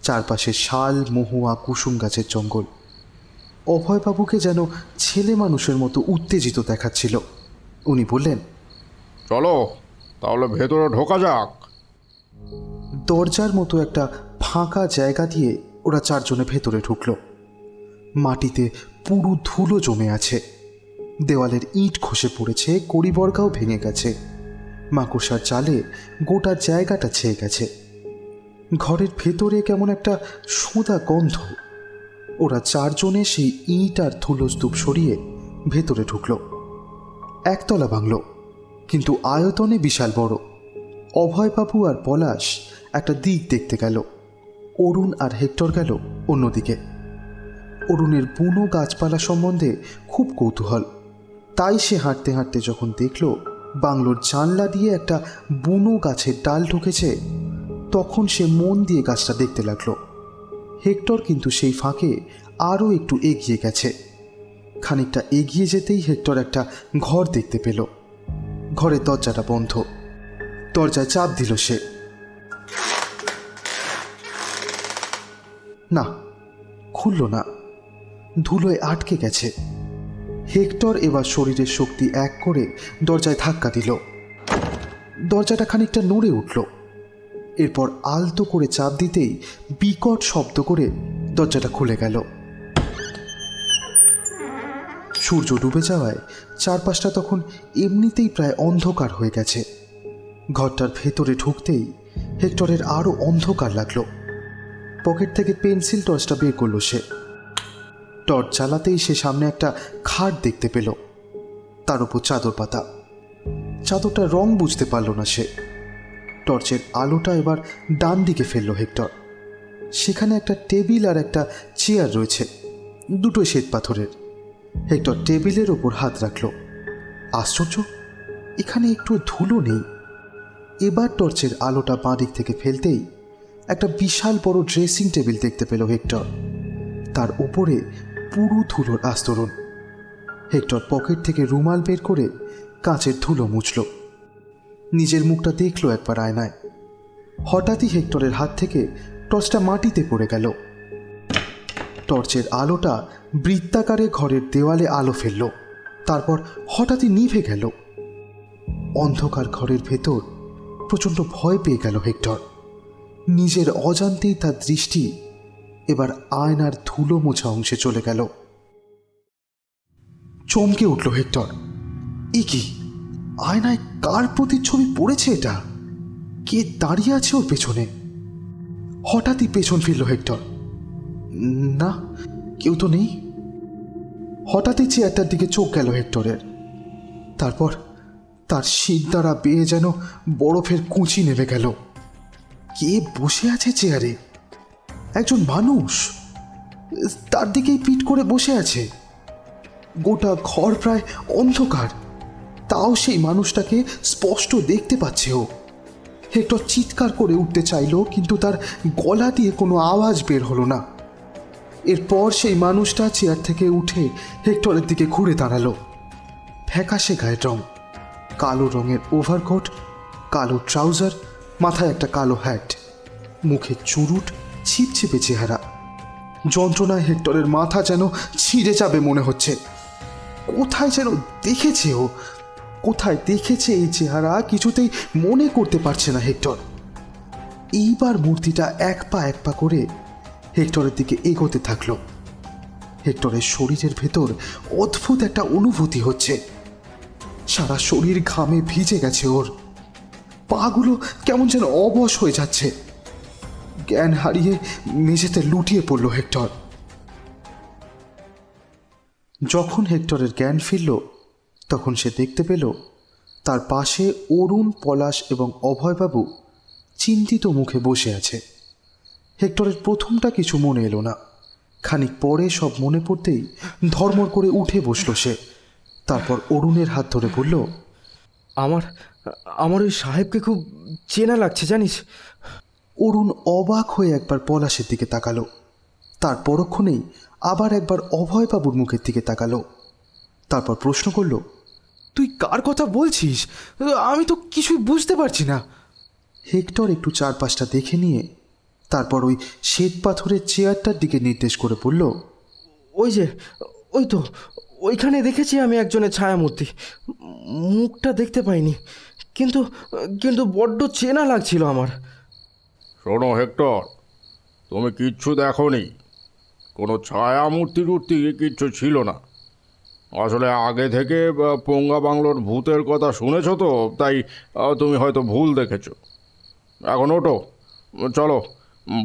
চারপাশে শাল, মহুয়া, কুসুম গাছের জঙ্গল। অভয়বাবুকে যেন ছেলে মানুষের মতো উত্তেজিত দেখাচ্ছিল। উনি বললেন, চলো তাহলে ভেতরে ঢোকা যাক। দরজার মতো একটা ফাঁকা জায়গা দিয়ে ওরা চারজনে ভেতরে ঢুকলো। মাটিতে পুরো ধুলো জমে আছে, দেওয়ালের ইট খসে পড়েছে, কড়িবর্গাও ভেঙে গেছে, মাকড়সার জালে গোটা জায়গাটা ছেয়ে গেছে। ঘরের ভেতরে কেমন একটা সোঁদা গন্ধ। ওরা চারজনে সেই ইট আর ধুলো স্তূপ সরিয়ে ভেতরে ঢুকলো। একতলা বাংলো, কিন্তু আয়তনে বিশাল বড়। অভয়বাবু আর পলাশ একটা দিক দেখতে গেল, অরুণ আর হেক্টর গেল অন্যদিকে। অরুণের বুনো গাছপালা সম্বন্ধে খুব কৌতূহল, তাই সে হাঁটতে হাঁটতে যখন দেখল বাংলোর জানলা দিয়ে একটা বুনো গাছের ডাল ঢুকেছে, তখন সে মন দিয়ে গাছটা দেখতে লাগলো। হেক্টর কিন্তু সেই ফাঁকে আরও একটু এগিয়ে গেছে। খানিকটা এগিয়ে যেতেই হেক্টর একটা ঘর দেখতে পেল। ঘরের দরজাটা বন্ধ। দরজায় চাপ দিল সে। না, খুলল না, ধুলোয় আটকে গেছে। হেক্টর এবার শরীরের শক্তি এক করে দরজায় ধাক্কা দিল। দরজাটা খানিকটা নড়ে উঠল। এরপর আলতো করে চাপ দিতেই বিকট শব্দ করে দরজাটা খুলে গেল। সূর্য ডুবে যাওয়ায় চারপাশটা তখন এমনিতেই প্রায় অন্ধকার হয়ে গেছে। ঘরটার ভেতরে ঢুকতেই হেক্টরের আরও অন্ধকার লাগলো। পকেট থেকে পেন্সিল টর্চটা বের করলো সে। টর্চ জ্বালাতেই সে সামনে একটা খাট দেখতে পেল, তার উপর চাদর পাতা। চাদরটার রং বুঝতে পারল না সে। টর্চের আলোটা এবার ডান দিকে ফেলল হেক্টর। সেখানে একটা টেবিল আর একটা চেয়ার রয়েছে, দুটোই শ্বেত পাথরের। হেক্টর টেবিলের ওপর হাত রাখল। আশ্চর্য, এখানে একটু ধুলো নেই। এবার টর্চের আলোটা বাঁ দিক থেকে ফেলতেই একটা বিশাল বড় ড্রেসিং টেবিল দেখতে পেল হেক্টর। তার উপরে পুরো ধুলোর আস্তরণ। হেক্টর পকেট থেকে রুমাল বের করে কাঁচের ধুলো মুছল। নিজের মুখটা দেখল একবার আয়নায়। হঠাৎই হেক্টরের হাত থেকে টর্চটা মাটিতে পড়ে গেল। টর্চের আলোটা বৃত্তাকারে ঘরের দেওয়ালে আলো ফেলল, তারপর হঠাৎই নিভে গেল। অন্ধকার ঘরের ভেতর প্রচণ্ড ভয় পেয়ে গেল হেক্টর। নিজের অজান্তেই তার দৃষ্টি এবার আয়নার ধুলো মোছা অংশে চলে গেল। চমকে উঠল হেক্টর। এ কি, আয়নায় কার প্রতিচ্ছবি পড়েছে? এটা কে দাঁড়িয়ে আছে ওর পেছনে? হঠাৎই পেছন ফিরল হেক্টর। না, কেউ তো নেই। হঠাৎই চেয়ারটার দিকে চোখ গেল হেক্টরের। তারপর তার শীত দ্বারা বেয়ে যেন বরফের কুচি নেমে গেল। কে বসে আছে চেয়ারে? একজন মানুষ তার দিকেই পিঠ করে বসে আছে। গোটা ঘর প্রায় অন্ধকার, তাও সেই মানুষটাকে স্পষ্ট দেখতে পাচ্ছে ও। হেক্টর চিৎকার করে উঠতে চাইল, কিন্তু তার গলা দিয়ে কোনো আওয়াজ বের হলো না। এরপর সেই মানুষটা চেয়ার থেকে উঠে হেক্টরের দিকে ঘুরে দাঁড়ালো। ফ্যাকাশে গায়ের রং, কালো রঙের ওভারকোট, কালো ট্রাউজার, মাথায় একটা কালো হ্যাট, মুখে চুরুট, ছিপছিপে চেহারা। যন্ত্রণায় হেক্টরের মাথা যেন ছিঁড়ে যাবে মনে হচ্ছে। কোথায় যেন দেখেছে ও, কোথায় দেখেছে এই চেহারা কিছুতেই মনে করতে পারছে না হেক্টর। এইবার মূর্তিটা এক পা করে হেক্টরের দিকে এগোতে থাকলো। হেক্টরের শরীরের ভেতর অদ্ভুত একটা অনুভূতি হচ্ছে। সারা শরীর ঘামে ভিজে গেছে ওর। পাগুলো কেমন যেন অবশ হয়ে যাচ্ছে। জ্ঞান হারিয়ে মেঝেতে লুটিয়ে পড়ল হেক্টর। যখন হেক্টরের জ্ঞান ফিরল, তখন সে দেখতে পেল তার পাশে অরুণ, পলাশ এবং অভয়বাবু চিন্তিত মুখে বসে আছে। হেক্টরের প্রথমটা কিছু মনে এলো না। খানিক পরে সব মনে পড়তেই ধর্মর করে উঠে বসল সে। তারপর অরুণের হাত ধরে বলল, আমার আমার ওই সাহেবকে খুব চেনা লাগছে জানিস। অরুণ অবাক হয়ে একবার পলাশের দিকে তাকালো, তার পরক্ষণেই আবার একবার অভয়বাবুর মুখের দিকে তাকালো। তারপর প্রশ্ন করল, তুই কার কথা বলছিস? আমি তো কিছুই বুঝতে পারছি না। হেক্টর একটু চারপাশটা দেখে নিয়ে তারপর ওই শ্বেত পাথরের চেয়ারটার দিকে নির্দেশ করে বলল, ওই যে, ওই তো, ওইখানে দেখেছি আমি একজনের ছায়ামূর্তি। মুখটা দেখতে পাইনি, কিন্তু কিন্তু বড্ড চেনা লাগছিল আমার। শোনো হেক্টর, তুমি কিচ্ছু দেখোনি। কোনো ছায়া মূর্তি টূর্তি কিচ্ছু ছিল না। আসলে আগে থেকে পোঙ্গা বাংলোর ভূতের কথা শুনেছো তো, তাই তুমি হয়তো ভুল দেখেছো। এখন ওঠো, চলো,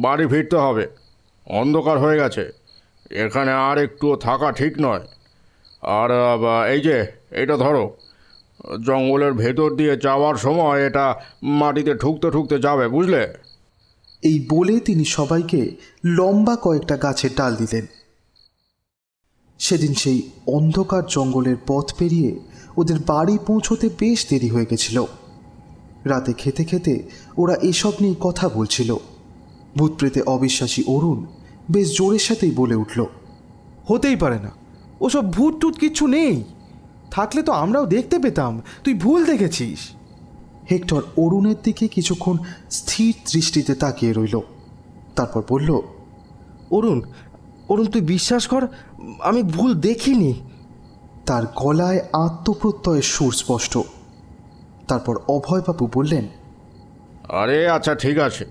বাড়ি ফিরতে হবে। অন্ধকার হয়ে গেছে, এখানে আর একটুও থাকা ঠিক নয়। আর এই যে, এটা ধরো, জঙ্গলের ভেতর দিয়ে যাওয়ার সময় এটা মাটিতে ঠুকতে ঠুকতে যাবে, বুঝলে? এই বলে তিনি সবাইকে লম্বা কয়েকটা গাছের ডাল দিলেন। সেদিন সেই অন্ধকার জঙ্গলের পথ পেরিয়ে ওদের বাড়ি পৌঁছতে বেশ দেরি হয়ে গেছিল। রাতে খেতে খেতে ওরা এসব নিয়ে কথা বলছিল। ভূতপ্রেতে অবিশ্বাসী অরুণ বেশ জোরের সাথেই বলে উঠল, হতেই পারে না, ওসব ভূত টুত কিচ্ছু নেই। থাকলে তো আমরাও দেখতে পেতাম। তুই ভুল দেখেছিস। হেক্টর অরুণের দিকে কিছুক্ষণ স্থির দৃষ্টিতে তাকিয়ে রইল। তারপর বলল, অরুণ, অরুণ, তুই বিশ্বাস কর, আমি ভুল দেখিনি। তার গলায় আত্মপ্রত্যয়ের সুর স্পষ্ট। তারপর অভয়বাবু বললেন, আরে আচ্ছা, ঠিক আছে,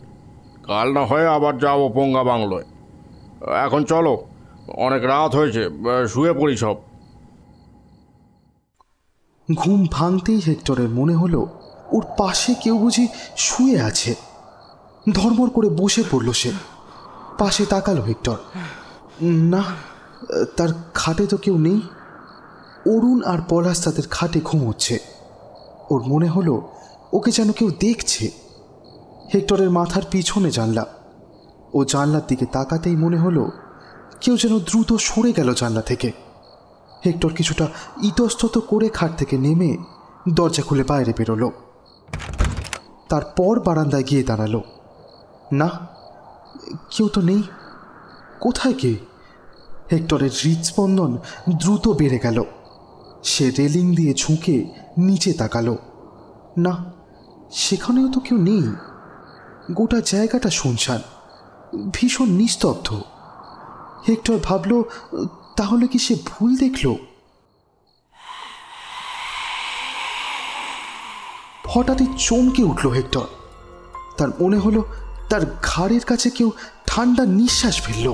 কাল না হয় আবার যাবো পোঙ্গা বাংলোয়। এখন চলো, অনেক রাত হয়েছে, শুয়ে পড়ি সব। ঘুম ভাঙতেই হেক্টরের মনে হলো ওর পাশে কেউ বুঝি শুয়ে আছে। ধর্মর করে বসে পড়ল সে। পাশে তাকালো হেক্টর। না, তার খাটে তো কেউ নেই। অরুণ আর পলাশ তাদের খাটে ঘুমোচ্ছে। ওর মনে হলো ওকে যেন কেউ দেখছে। হেক্টরের মাথার পিছনে জানলা। ও জানলার দিকে তাকাতেই মনে হলো কেউ যেন দ্রুত সরে গেল জানলা থেকে। হেক্টর কিছুটা ইতস্তত করে খাট থেকে নেমে দরজা খুলে বাইরে বেরোলো। তারপর বারান্দায় গিয়ে দাঁড়ালো। না, কেউ তো নেই। কোথায় কে? হেক্টরের হৃদস্পন্দন দ্রুত বেড়ে গেল। সে রেলিং দিয়ে ঝুঁকে নিচে তাকালো। না, সেখানেও তো কেউ নেই। গোটা জায়গাটা শুনশান, ভীষণ নিস্তব্ধ। হেক্টর ভাবল তাহলে কি সে ভুল দেখল? হঠাৎই চমকে উঠল হেক্টর। তার মনে হলো তার ঘাড়ের কাছে কেউ ঠান্ডা নিঃশ্বাস ফেলল।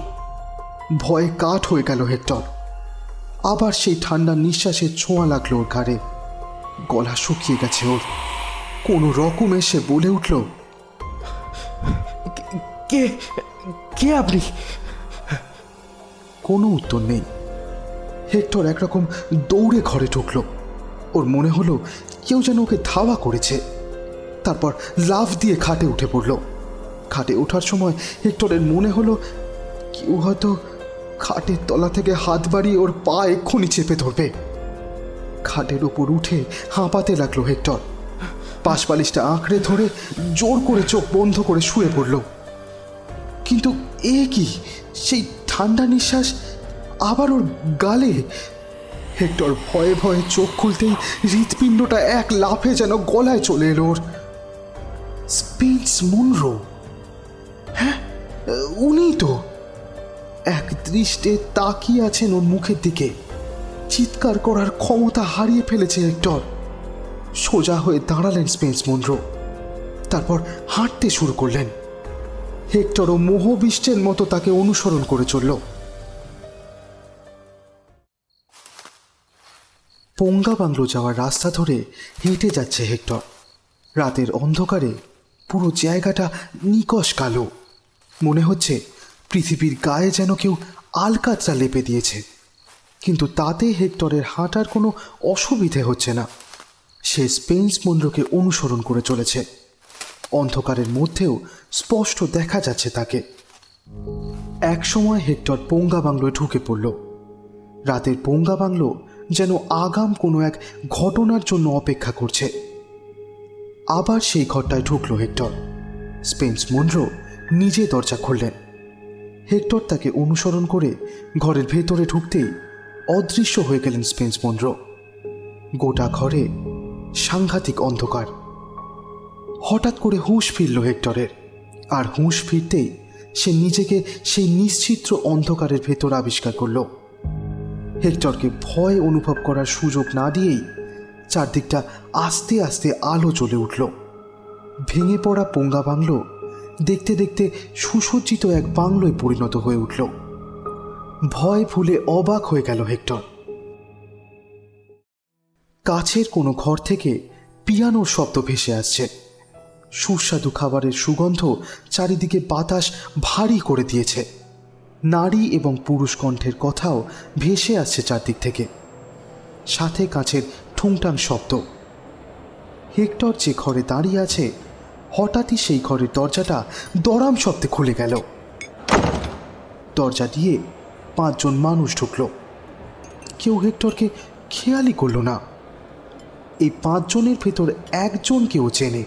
ভয়ে কাঠ হয়ে গেল হেক্টর। আবার সেই ঠান্ডা নিঃশ্বাসের ছোঁয়া লাগলো ওর ঘাড়ে। গলা শুকিয়ে গেছে ওর। কোনো রকমে সে বলে উঠল, কে কে আপনি? কোনো উত্তর নেই। হেক্টর একরকম দৌড়ে ঘরে ঢুকল। ওর মনে হলো কেউ যেন ওকে ধাওয়া করেছে। তারপর লাফ দিয়ে খাটে উঠে পড়ল। খাটে ওঠার সময় হেক্টরের মনে হলো কেউ হয়তো খাটের তলা থেকে হাত বাড়িয়ে ওর পা এক্ষুনি চেপে ধরবে। খাটের ওপর উঠে হাঁপাতে লাগলো হেক্টর। পাশবালিশটা আঁকড়ে ধরে জোর করে চোখ বন্ধ করে শুয়ে পড়ল। কিন্তু এ কি, সেই ঠান্ডা নিঃশ্বাস আবার ওর গালে! হেক্টর ভয়ে ভয়ে চোখ খুলতেই হৃৎপিণ্ডটা এক লাফে যেন গলায় চলে এলো ওর। Spence Munro! হ্যাঁ, উনিই তো। এক দৃষ্টে তাকিয়ে আছেন ওর মুখের দিকে। চিৎকার করার ক্ষমতা হারিয়ে ফেলেছে হেক্টর। সোজা হয়ে দাঁড়ালেন স্পেন্স মুনরো। তারপর হাঁটতে শুরু করলেন। হেক্টরও মোহবিষ্টের মতো তাকে অনুসরণ করে চলল। পোঙ্গা বাংলো যাওয়ার রাস্তা ধরে হেঁটে যাচ্ছে হেক্টর। রাতের অন্ধকারে পুরো জায়গাটা নিকষ কালো। মনে হচ্ছে পৃথিবীর গায়ে যেন কেউ আলকাতরা লেপে দিয়েছে। কিন্তু তাতে হেক্টরের হাঁটার কোনো অসুবিধে হচ্ছে না। সে স্পেন্স মুনরোকে অনুসরণ করে চলেছে। অন্ধকারের মধ্যেও স্পষ্ট দেখা যাচ্ছে তাকে। একসময় হেক্টর পোঙ্গা বাংলোয় ঢুকে পড়ল। রাতের পোঙ্গা বাংলো যেন আগাম কোনো এক ঘটনার জন্য অপেক্ষা করছে। আবার সেই ঘরটায় ঢুকলো হেক্টর। স্পেন্স মুনরো নিজে দরজা খুললেন। হেক্টর তাকে অনুসরণ করে ঘরের ভেতরে ঢুকতেই অদৃশ্য হয়ে গেলেন স্পেন্স মুনরো। গোটা ঘরে সাংঘাতিক অন্ধকার। হঠাৎ করে হুঁশ ফিরল হেক্টরের। আর হুঁশ ফিরতেই সে নিজেকে সেই নিশ্চিত্র অন্ধকারের ভেতর আবিষ্কার করল। হেক্টরকে ভয় অনুভব করার সুযোগ না দিয়েই চারদিকটা আস্তে আস্তে আলো জ্বলে উঠল। ভেঙে পড়া পোঙ্গা বাংলো দেখতে দেখতে সুসজ্জিত এক বাংলোয় পরিণত হয়ে উঠল। ভয় ভুলে অবাক হয়ে গেল হেক্টর। কাছের কোনো ঘর থেকে পিয়ানোর শব্দ ভেসে আসছে। সুস্বাদু খাবারের সুগন্ধ চারিদিকে বাতাস ভারী করে দিয়েছে। নারী এবং পুরুষ কণ্ঠের কথাও ভেসে আসছে চারদিক থেকে, সাথে কাছের ঠুংটাং শব্দ। হেক্টর যে ঘরে দাঁড়িয়ে আছে, হঠাৎই সেই ঘরের দরজাটা দড়াম শব্দে খুলে গেল। দরজা দিয়ে 5 জন মানুষ ঢুকল। কেউ হেক্টরকে খেয়ালই করল না। এই 5 জনের ভেতর একজন কেউ চেনে,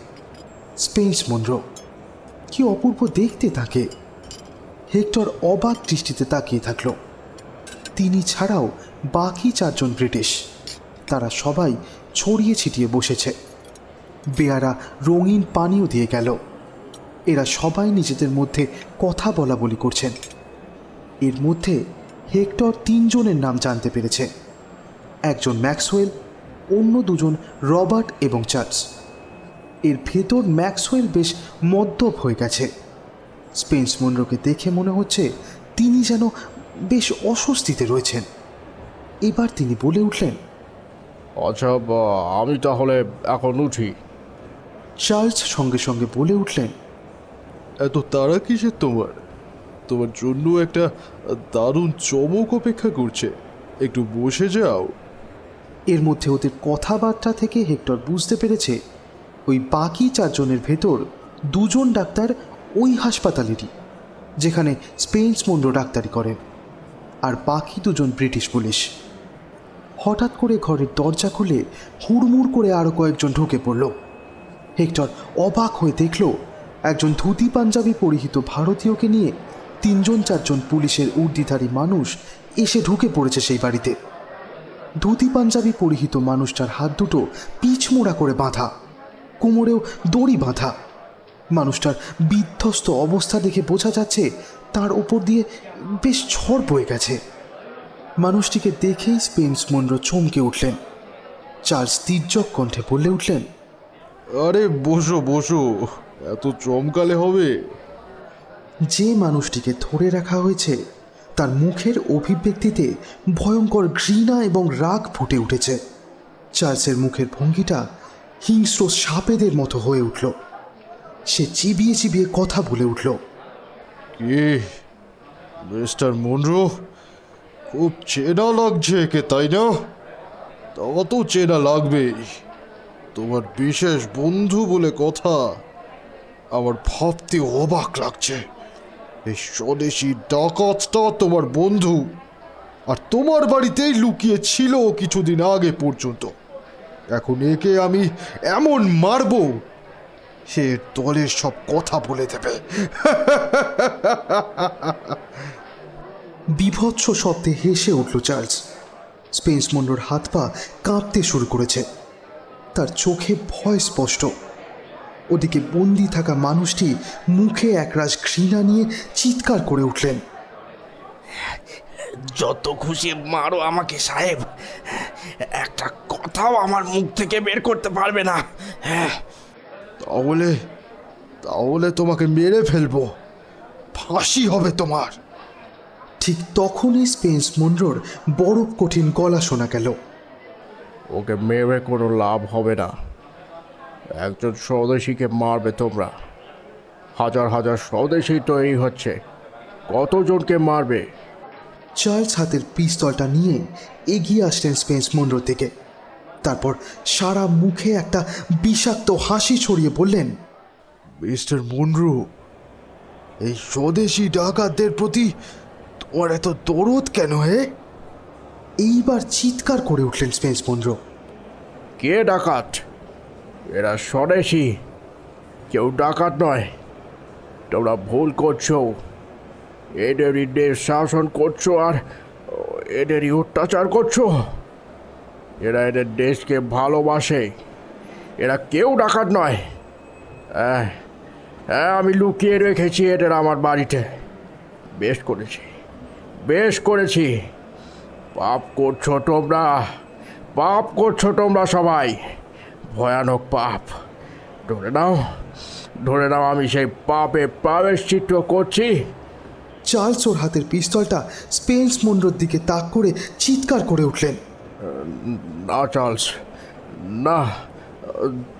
স্পেন্স মুনরো। কি অপূর্ব দেখতে তাকে! হেক্টর অবাক দৃষ্টিতে তাকিয়ে থাকল। তিনি ছাড়াও বাকি 4 জন ব্রিটিশ। তারা সবাই ছড়িয়ে ছিটিয়ে বসেছে। বেয়ারা রঙিন পানীয় দিয়ে গেল। এরা সবাই নিজেদের মধ্যে কথা বলা বলি করছেন। এর মধ্যে হেক্টর 3 জনের নাম জানতে পেরেছে। একজন ম্যাক্সওয়েল, অন্য 2 জন রবার্ট এবং চার্লস। এর ভেতর ম্যাক্সওয়েল বেশ মদ্যপ হয়ে গেছে। স্পেন্স মুনরোকে দেখে মনে হচ্ছে তিনি যেন বেশ অস্বস্তিতে রয়েছেন। এবার তিনি বলে উঠলেন, আচ্ছা, আমি তাহলে এখন উঠি। চার্লস সঙ্গে সঙ্গে বলে উঠলেন, এত তারা কিসের তোমার? তোমার জন্য একটা দারুণ চমক অপেক্ষা করছে, একটু বসে যাও। এর মধ্যে ওদের কথাবার্তা থেকে হেক্টর বুঝতে পেরেছে ওই বাকি 4 জনের ভেতর 2 জন ডাক্তার ওই হাসপাতালেরই, যেখানে স্পেন্স মুনরো ডাক্তারি করেন, আর বাকি 2 জন ব্রিটিশ পুলিশ। হঠাৎ করে ঘরের দরজা খুলে হুড়মুড় করে আরও কয়েকজন ঢুকে পড়ল। হেক্টর অবাক হয়ে দেখল একজন ধুতি পাঞ্জাবি পরিহিত ভারতীয়কে নিয়ে 3-4 জন পুলিশের উর্দিধারী মানুষ এসে ঢুকে পড়েছে সেই বাড়িতে। ধুতি পাঞ্জাবি পরিহিত মানুষটার হাত দুটো পিছমোড়া করে বাঁধা, কোমরেও দড়ি বাঁধা। মানুষটার বিধ্বস্ত অবস্থা দেখে বোঝা যাচ্ছে তার ওপর দিয়ে বেশ ঝড় বয়ে গেছে। মানুষটিকে দেখেই স্পেন্স মনরো চমকে উঠলেন। চার্লস তীর্যক কণ্ঠে বলে উঠলেন, আরে বসো বসো, এত চমকালে হবে? যে মানুষটিকে ধরে রাখা হয়েছে তার মুখের অভিব্যক্তিতে ভয়ঙ্কর ঘৃণা এবং রাগ ফুটে উঠেছে। চার্লসের মুখের ভঙ্গিটা হিংস্র সাপেদের মতো হয়ে উঠল। সে চিবিয়ে চিবিয়ে কথা বলে উঠল, কে মিস্টার মনরো? খুব চেনা লাগছে একে, তাই না? তা তো চেনা লাগবেই, তোমার বিশেষ বন্ধু বলে কথা। আমার ভাবতে অবাক লাগছে এই স্বদেশি ডাকাতটা তোমার বন্ধু, আর তোমার বাড়িতেই লুকিয়ে ছিল কিছুদিন আগে পর্যন্ত। এখন একে আমি এমন মারবো সে দলের সব কথা বলে দেবে। বিভৎস শব্দে হেসে উঠল চার্লস। স্পেন্স মনরোর হাত পা কাঁপতে শুরু করেছে, তার চোখে ভয় স্পষ্ট। ওদিকে বন্দি থাকা মানুষটি মুখে একরাশ ঘৃণা নিয়ে চিৎকার করে উঠলেন, যত খুশি মারো আমাকে সাহেব, একটা কথাও আমার মুখ থেকে বের করতে পারবে না। তাহলে তাহলে তোমাকে মেরে ফেলবো, ফাঁসি হবে তোমার। ঠিক তখনই স্পেন্স মনরোর বরফ কঠিন গলা শোনা গেল, ওকে মেরে কোনো লাভ হবে না। একজন স্বদেশীকে মারবে তোমরা? হাজার হাজার স্বদেশী তৈরি হচ্ছে, কতজনকে মারবে? চার্লস হাতের পিস্তলটা নিয়ে এগিয়ে আসলেন স্পেন্স মনরোর দিকে। তারপর সারা মুখে একটা বিষাক্ত হাসি ছড়িয়ে বললেন, মিস্টার মনরো, এই স্বদেশি ডাকাতদের প্রতি তোমার এত দরদ কেন হে? এইবার চিৎকার করে উঠলেন স্পেন্স মনরো, কে ডাকাত? এরা স্বদেশী, কেউ ডাকাত নয়। তোমরা ভুল করছো। এদেরই দেশ শাসন করছো আর এদেরই অত্যাচার করছো। এরা এদের দেশকে ভালোবাসে, এরা কেউ ডাকাত নয়। হ্যাঁ হ্যাঁ, আমি লুকিয়ে রেখেছি এদের আমার বাড়িতে। বেশ করেছি, বেশ করেছি। পাপ করছো তোমরা, পাপ করছো তোমরা সবাই, ভয়ানক পাপ। ধরে নাও, ধরে নাও আমি সেই পাপে প্রায়শ্চিত্ত করছি। চার্লস ওর হাতের পিস্তলটা স্পেন্স মনরোর দিকে তাক করে চিৎকার করে উঠলেন, না চার্লস, না,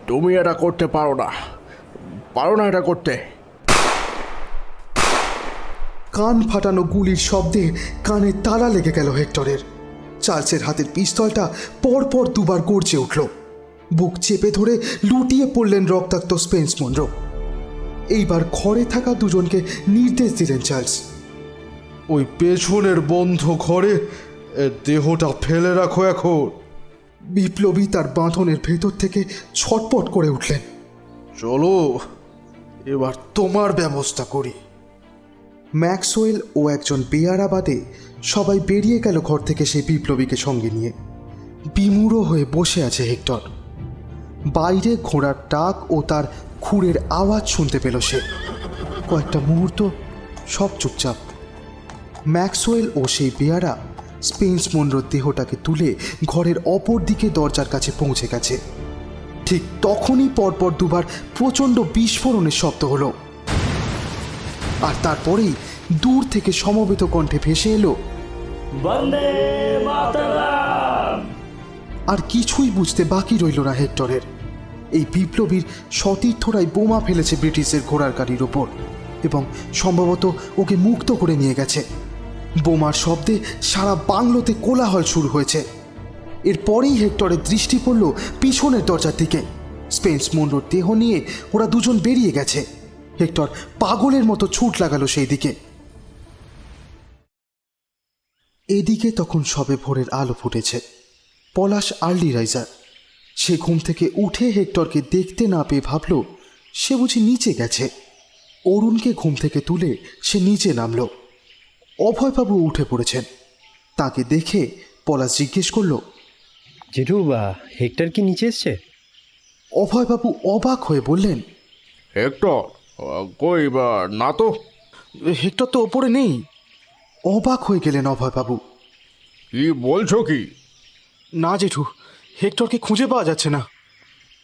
তুমি এটা করতে পারো না, পারো না এটা করতে। কান ফাটানো গুলির শব্দে কানে তালা লেগে গেল হেক্টরের। চার্লসের হাতের পিস্তলটা পরপর দুবার গর্জে উঠল। বুক চেপে ধরে লুটিয়ে পড়লেন রক্তাক্ত স্পেন্স মনরো। এইবার ঘরে থাকা দুজনকে নির্দেশ দিলেন চার্লস, ওই পেছনের বন্ধ ঘরে এর দেহটা ফেলে রাখো এখন। বিপ্লবী তার বাঁধনের ভেতর থেকে ছটপট করে উঠলেন, চলো এবার তোমার ব্যবস্থা করি। ম্যাক্সওয়েল ও একজন বেয়ারা বাদে সবাই বেরিয়ে গেল ঘর থেকে সেই বিপ্লবীকে সঙ্গে নিয়ে। বিমূঢ় হয়ে বসে আছে হেক্টর। বাইরে ঘোড়ার ডাক ও তার খুরের আওয়াজ শুনতে পেল সে। কয়েকটা মুহূর্ত সব চুপচাপ। ম্যাক্সওয়েল ও সেই বেয়ারা স্পেন্স মনরোর দেহটাকে তুলে ঘরের অপর দিকে দরজার কাছে পৌঁছে গেছে। ঠিক তখনই পরপর দুবার প্রচণ্ড বিস্ফোরণের শব্দ হলো, আর তারপরেই দূর থেকে সমবেত কণ্ঠে ভেসে এলো, বন্দে মাতরম। আর কিছুই বুঝতে বাকি রইল না হেক্টরের। এই বিপ্লবীর সতীর্থরাই বোমা ফেলেছে ব্রিটিশের ঘোড়ার গাড়ির ওপর এবং সম্ভবত ওকে মুক্ত করে নিয়ে গেছে। বোমার শব্দে সারা বাংলোতে কোলাহল শুরু হয়েছে। এরপরেই হেক্টরের দৃষ্টি পড়ল পিছনের দরজার দিকে। স্পেন্স মনরোর দেহ নিয়ে ওরা দুজন বেরিয়ে গেছে। হেক্টর পাগলের মতো ছুট লাগালো সেই দিকে। এদিকে তখন সবে ভোরের আলো ফুটেছে। পলাশ আর্লি রাইজার। সে ঘুম থেকে উঠে হেক্টরকে দেখতে না পেয়ে ভাবল সে বুঝি নিচে গেছে। অরুণকে ঘুম থেকে তুলে সে নিচে নামল। অভয়বাবু উঠে পড়েছেন। তাকে দেখে পলাশ জিজ্ঞেস করল, জেঠু, হেক্টর কি নিচে এসছে? অভয়বাবু অবাক হয়ে বললেন, হেক্টর কই বা না তো, হেক্টর তো ওপরে নেই। অবাক হয়ে গেলেন অভয়বাবু। কি বলছো কি? না জেঠু, হেক্টরকে খুঁজে পাওয়া যাচ্ছে না।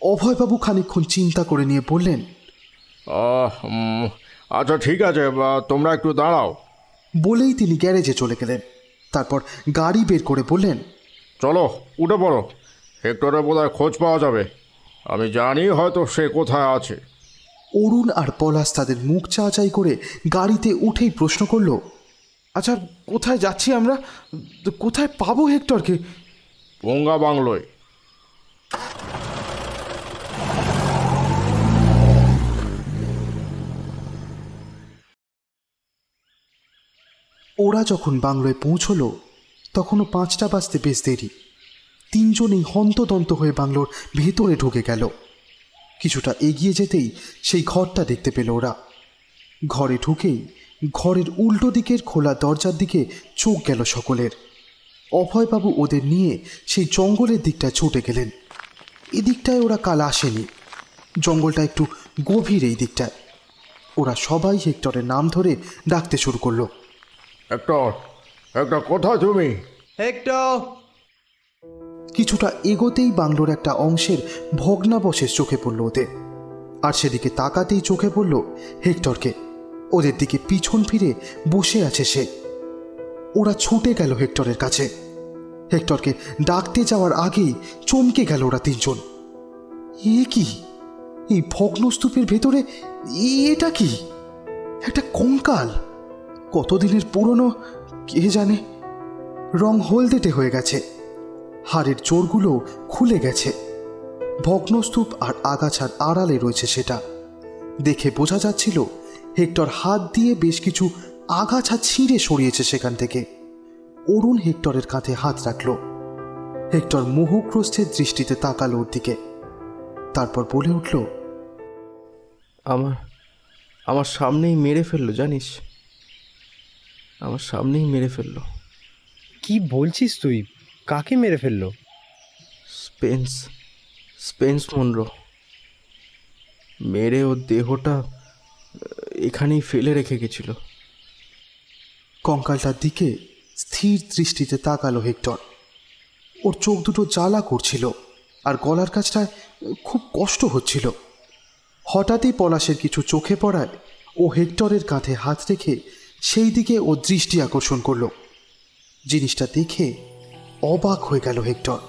অভয়বাবু খানিকক্ষণ চিন্তা করে নিয়ে বললেন। আচ্ছা ঠিক আছে, তোমরা একটু দাঁড়াও। বলেই তিনি গ্যারেজে চলে গেলেন। তারপর গাড়ি বের করে বললেন, চলো উঠে পড়ো, হেক্টরের বোধহয় খোঁজ পাওয়া যাবে। আমি জানি হয়তো সে কোথায় আছে। অরুণ আর পলাশ তাদের মুখ চাচাই করে গাড়িতে উঠেই প্রশ্ন করলো, আচ্ছা কোথায় যাচ্ছি আমরা? কোথায় পাবো হেক্টরকে? পোঙ্গা বাংলোয়। ওরা যখন বাংলোয় পৌঁছলো তখনও 5টা বাজতে বেশ দেরি। তিনজনেই হন্তদন্ত হয়ে বাংলোর ভেতরে ঢুকে গেল। কিছুটা এগিয়ে যেতেই সেই ঘরটা দেখতে পেল ওরা। ঘরে ঢুকেই ঘরের উল্টো দিকের খোলা দরজার দিকে চোখ গেল সকলের। অভয়বাবু ওদের নিয়ে সেই জঙ্গলের দিকটায় ছুটে গেলেন। এদিকটায় ওরা কাল আসেনি, জঙ্গলটা একটু গভীর এই দিকটায়। ওরা সবাই হেক্টরের নাম ধরে ডাকতে শুরু করলো। হেক্টর, হেক্টর কোথায় তুমি? কিছুটা এগোতেই বাংলোর একটা অংশের ভগ্নাবশেষ চোখে পড়ল ওদের। আর সেদিকে তাকাতেই চোখে পড়ল হেক্টরকে। ওদের দিকে পিছন ফিরে বসে আছে সে। ওরা ছুটে গেল হেক্টরের কাছে। হেক্টরকে ডাকতে যাওয়ার আগেই চমকে গেল ওরা তিনজন। এ কি? এই ভগ্নস্তূপের ভেতরে এটা কি? একটা কঙ্কাল, কতদিনের পুরনো কে জানে। রং হলদেটে হয়ে গেছে, হাড়ের জোরগুলো খুলে গেছে। ভগ্নস্তূপ আর আগাছার আড়ালে রয়েছে সেটা। দেখে বোঝা যাচ্ছিল হেক্টর হাত দিয়ে বেশ কিছু আগাছা ছিঁড়ে সরিয়েছে সেখান থেকে। অরুণ হেক্টরের কাঁধে হাত রাখল। হেক্টর মোহগ্রস্তের দৃষ্টিতে তাকালো ওর দিকে। তারপর বলে উঠল, আমার সামনেই মেরে ফেললো, জানিস? আমার সামনেই মেরে ফেললো। কি বলছিস তুই? কাকে মেরে ফেললো? Spence Munro. মেরে ওর দেহটা এখানেই ফেলে রেখে গেছিল। কঙ্কালটার দিকে স্থির দৃষ্টিতে তাকালো হেক্টর। ওর চোখ দুটো জ্বালা করছিল আর গলার কাছটায় খুব কষ্ট হচ্ছিল। হঠাৎই পলাশের কিছু চোখে পড়ায় ও হেক্টরের কাঁধে হাত রেখে সেই দিকে ও দৃষ্টি আকর্ষণ করল। জিনিসটা দেখে অবাক হয়ে গেল হেক্টর।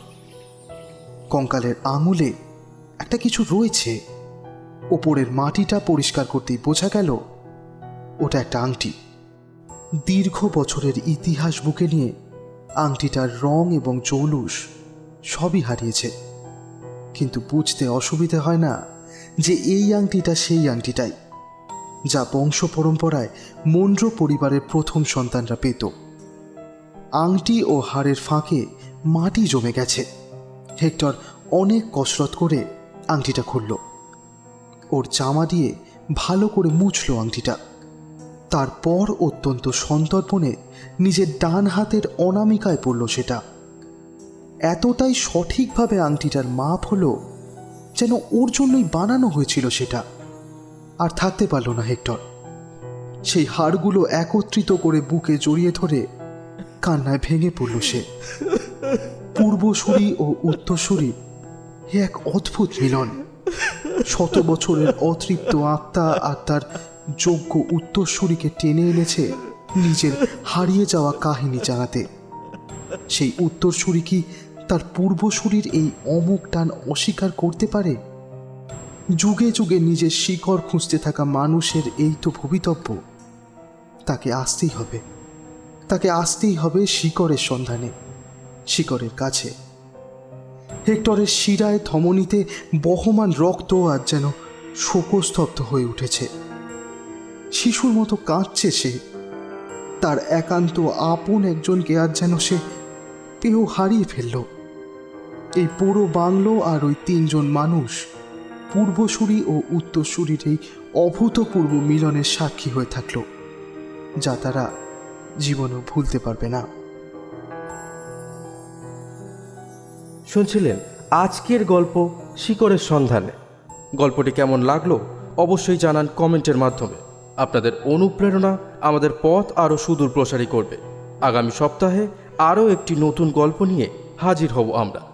কঙ্কালের আঙুলে একটা কিছু রয়েছে। ওপরের মাটিটা পরিষ্কার করতেই বোঝা গেল ওটা একটা আংটি। দীর্ঘ বছরের ইতিহাস বুকে নিয়ে আংটিটার রং এবং জৌলুস সবই হারিয়েছে, কিন্তু বুঝতে অসুবিধে হয় না যে এই আংটিটা সেই আংটিটাই যা বংশ পরম্পরায় মনরো পরিবারের প্রথম সন্তানরা পেত। আংটি ও হাড়ের ফাঁকে মাটি জমে গেছে। হেক্টর অনেক কসরত করে আংটিটা খুলল। ওর জামা দিয়ে ভালো করে মুছল আংটিটা। তারপর অত্যন্ত সন্তর্পণে নিজের ডান হাতের অনামিকায় পড়ল সেটা। এতটাই সঠিকভাবে আংটিটার মাপ হলো যেন ওর জন্যই বানানো হয়েছিল সেটা। আর থাকতে পারল না হেক্টর। সেই হাড়গুলো একত্রিত করে বুকে জড়িয়ে ধরে কান্নায় ভেঙে পড়ল সে। পূর্বসূরি ও উত্তরসূরি এ এক অদ্ভুত মিলন। শত বছরের অতৃপ্ত আত্মা আর তার যোগ্য উত্তরসূরিকে টেনে এনেছে নিজের হারিয়ে যাওয়া কাহিনী জানাতে। সেই উত্তরসূরি কি তার পূর্বসূরির এই অমোঘ টান অস্বীকার করতে পারে? যুগে যুগে নিজের শিকড় খুঁজতে থাকা মানুষের এই তো ভবিতব্য। তাকে আসতেই হবে, তাকে আসতেই হবে শিকড়ের সন্ধানে, শিকড়ের কাছে। হেক্টরের শিরায় ধমনীতে বহমান রক্ত আজ যেন শোকস্তব্ধ হয়ে উঠেছে। শিশুর মতো কাঁদছে সে। তার একান্ত আপন একজনকে আজ যেন সে পেয়েও হারিয়ে ফেলল। এই পুরো বাংলো আর ওই তিনজন মানুষ পূর্বসূরি ও উত্তরসূরির এই অভূতপূর্ব মিলনের সাক্ষী হয়ে থাকল, যা তারা জীবনেও ভুলতে পারবে না। শুনছিলেন আজকের গল্প শিকড়ের সন্ধানে। গল্পটি কেমন লাগলো অবশ্যই জানান কমেন্টের মাধ্যমে। আপনাদের অনুপ্রেরণা আমাদের পথ আরও সুদূর প্রসারী করবে। আগামী সপ্তাহে আরও একটি নতুন গল্প নিয়ে হাজির হব আমরা।